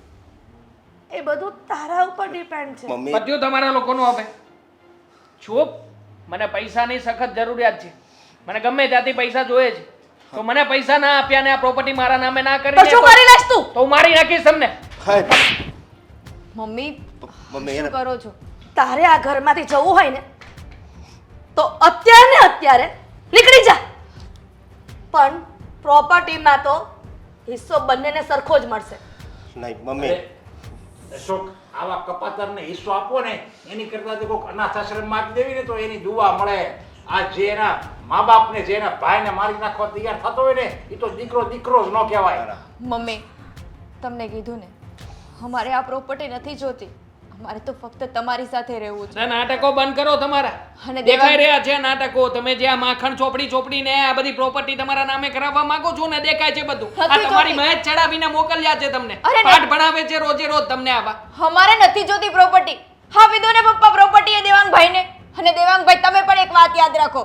એ બધું તારા ઉપર ડિપેન્ડ છે. મમ્મી પત્યું તમારા લોકોનું હવે ચૂપ. મને પૈસાની સખત જરૂરિયાત છે. મને ગમે ત્યાંથી પૈસા જોઈએ છે. તો મને પૈસા ના આપ્યા ને આ પ્રોપર્ટી મારા નામે ના કરી તો દે શું કરી લઈશ તું? તો હું મારી નાખીશ તમને. હાય. મમ્મી મમ્મી શું એને કરો છો? તારે આ ઘરમાંથી જવું હોય ને તો અત્યારે નીકળી જા. પણ પ્રોપર્ટીમાં તો હિસ્સો બંનેને સરખો જ મળશે. નહીં મમ્મી અશોક આવા કપાતરને હિસ્સો આપવો ને એની કરતાં તો કોઈક અનાથ આશ્રમમાં આપી દેવી ને તો એની દુઆ મળે. આ જે એના મા બાપને જે એના ભાઈને મારી નાખવા તૈયાર થતો હોય ને એ તો દીકરો દીકરો જ ન કહેવાય. મમ્મી તમને કીધું ને અમારે આ પ્રોપર્ટી નથી જોતી. અમારે તો ફક્ત તમારી સાથે રહેવું છે. ના, નાટકો બંધ કરો તમારા. અને દેખાઈ રહ્યા છે નાટકો. તમે જે આ માખણ ચોપડી ને આ બધી પ્રોપર્ટી તમારા નામે કરાવવા માંગો છો ને દેખાય છે બધું. આ નથી તમારી જોતી. મહેજ ચડાવીને મોકલ્યા છે તમને. અરે ના. પાઠ ભણાવે છે રોજે રોજ તમને આવા. અમારે નથી જોતી પ્રોપર્ટી. આપી દો ને પપ્પા પ્રોપર્ટી એ દેવાંગભાઈને. અને દેવાંગભાઈ તમે પણ એક વાત યાદ રાખો.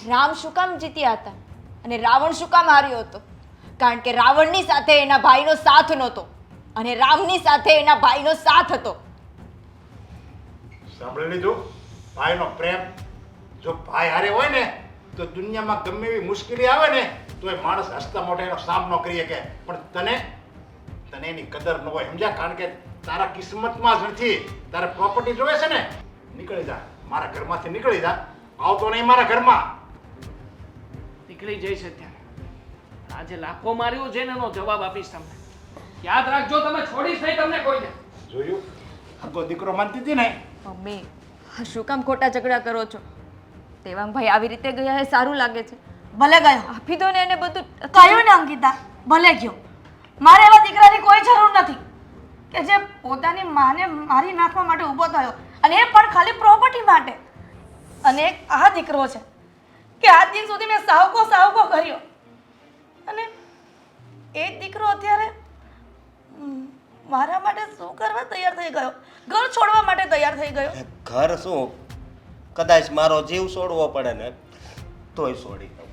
રામ શું કામ જીત્યા હતા અને રાવણ શું કામ હાર્યો હતો? કારણ કે રાવણની સાથે એના ભાઈનો સાથ નહોતો અને રામની સાથે એના ભાઈનો સાથ હતો. સાંભળી લીધું? ભાઈનો પ્રેમ જો ભાઈ હારે હોય ને તો દુનિયામાં ગમે એવી મુશ્કેલી આવે ને તો એ માણસ હસતા મોઢે એનો સામનો કરી શકે. પણ તને એની કદર ન હોય, સમજ્યા? કારણ કે તારા કિસ્મતમાં જ નથી. તારે પ્રોપર્ટી જોવે છે ને, નીકળી જા મારા ઘરમાંથી, નીકળી જા. આવતો નહીં મારા ઘરમાં. નીકળી જઈશ અત્યારે. આજે લાખો માર્યું છે ને એનો જવાબ આપીશ તમને. યાદ રાખજો, તમે છોડીશ નહીં તમને કોઈને. જોયું? હગો દીકરો માનતી હતી ને. મમ્મી આ શું કામ ખોટા ઝઘડા કરો છો? દેવાંગભાઈ આવી રીતે ગયા એ સારું લાગે છે. ભલે ગયો. આપી દો ને એને બધું. કહ્યું ને અંકિતા, ભલે ગયો. મારે એવા દીકરાની કોઈ જરૂર નથી કે જે પોતાની માને મારી નાખવા માટે ઊભો થયો અને એ પણ ખાલી પ્રોપર્ટી માટે. અને એક આ દીકરો છે કે આજ દિન સુધી મેં સાવકો કર્યો અને એ દીકરો અત્યારે મારા માટે શું કરવા તૈયાર થઈ ગયો? ઘર છોડવા માટે તૈયાર થઈ ગયો. ઘર શું, કદાચ મારો જીવ છોડવો પડે ને તોય છોડી દઉં.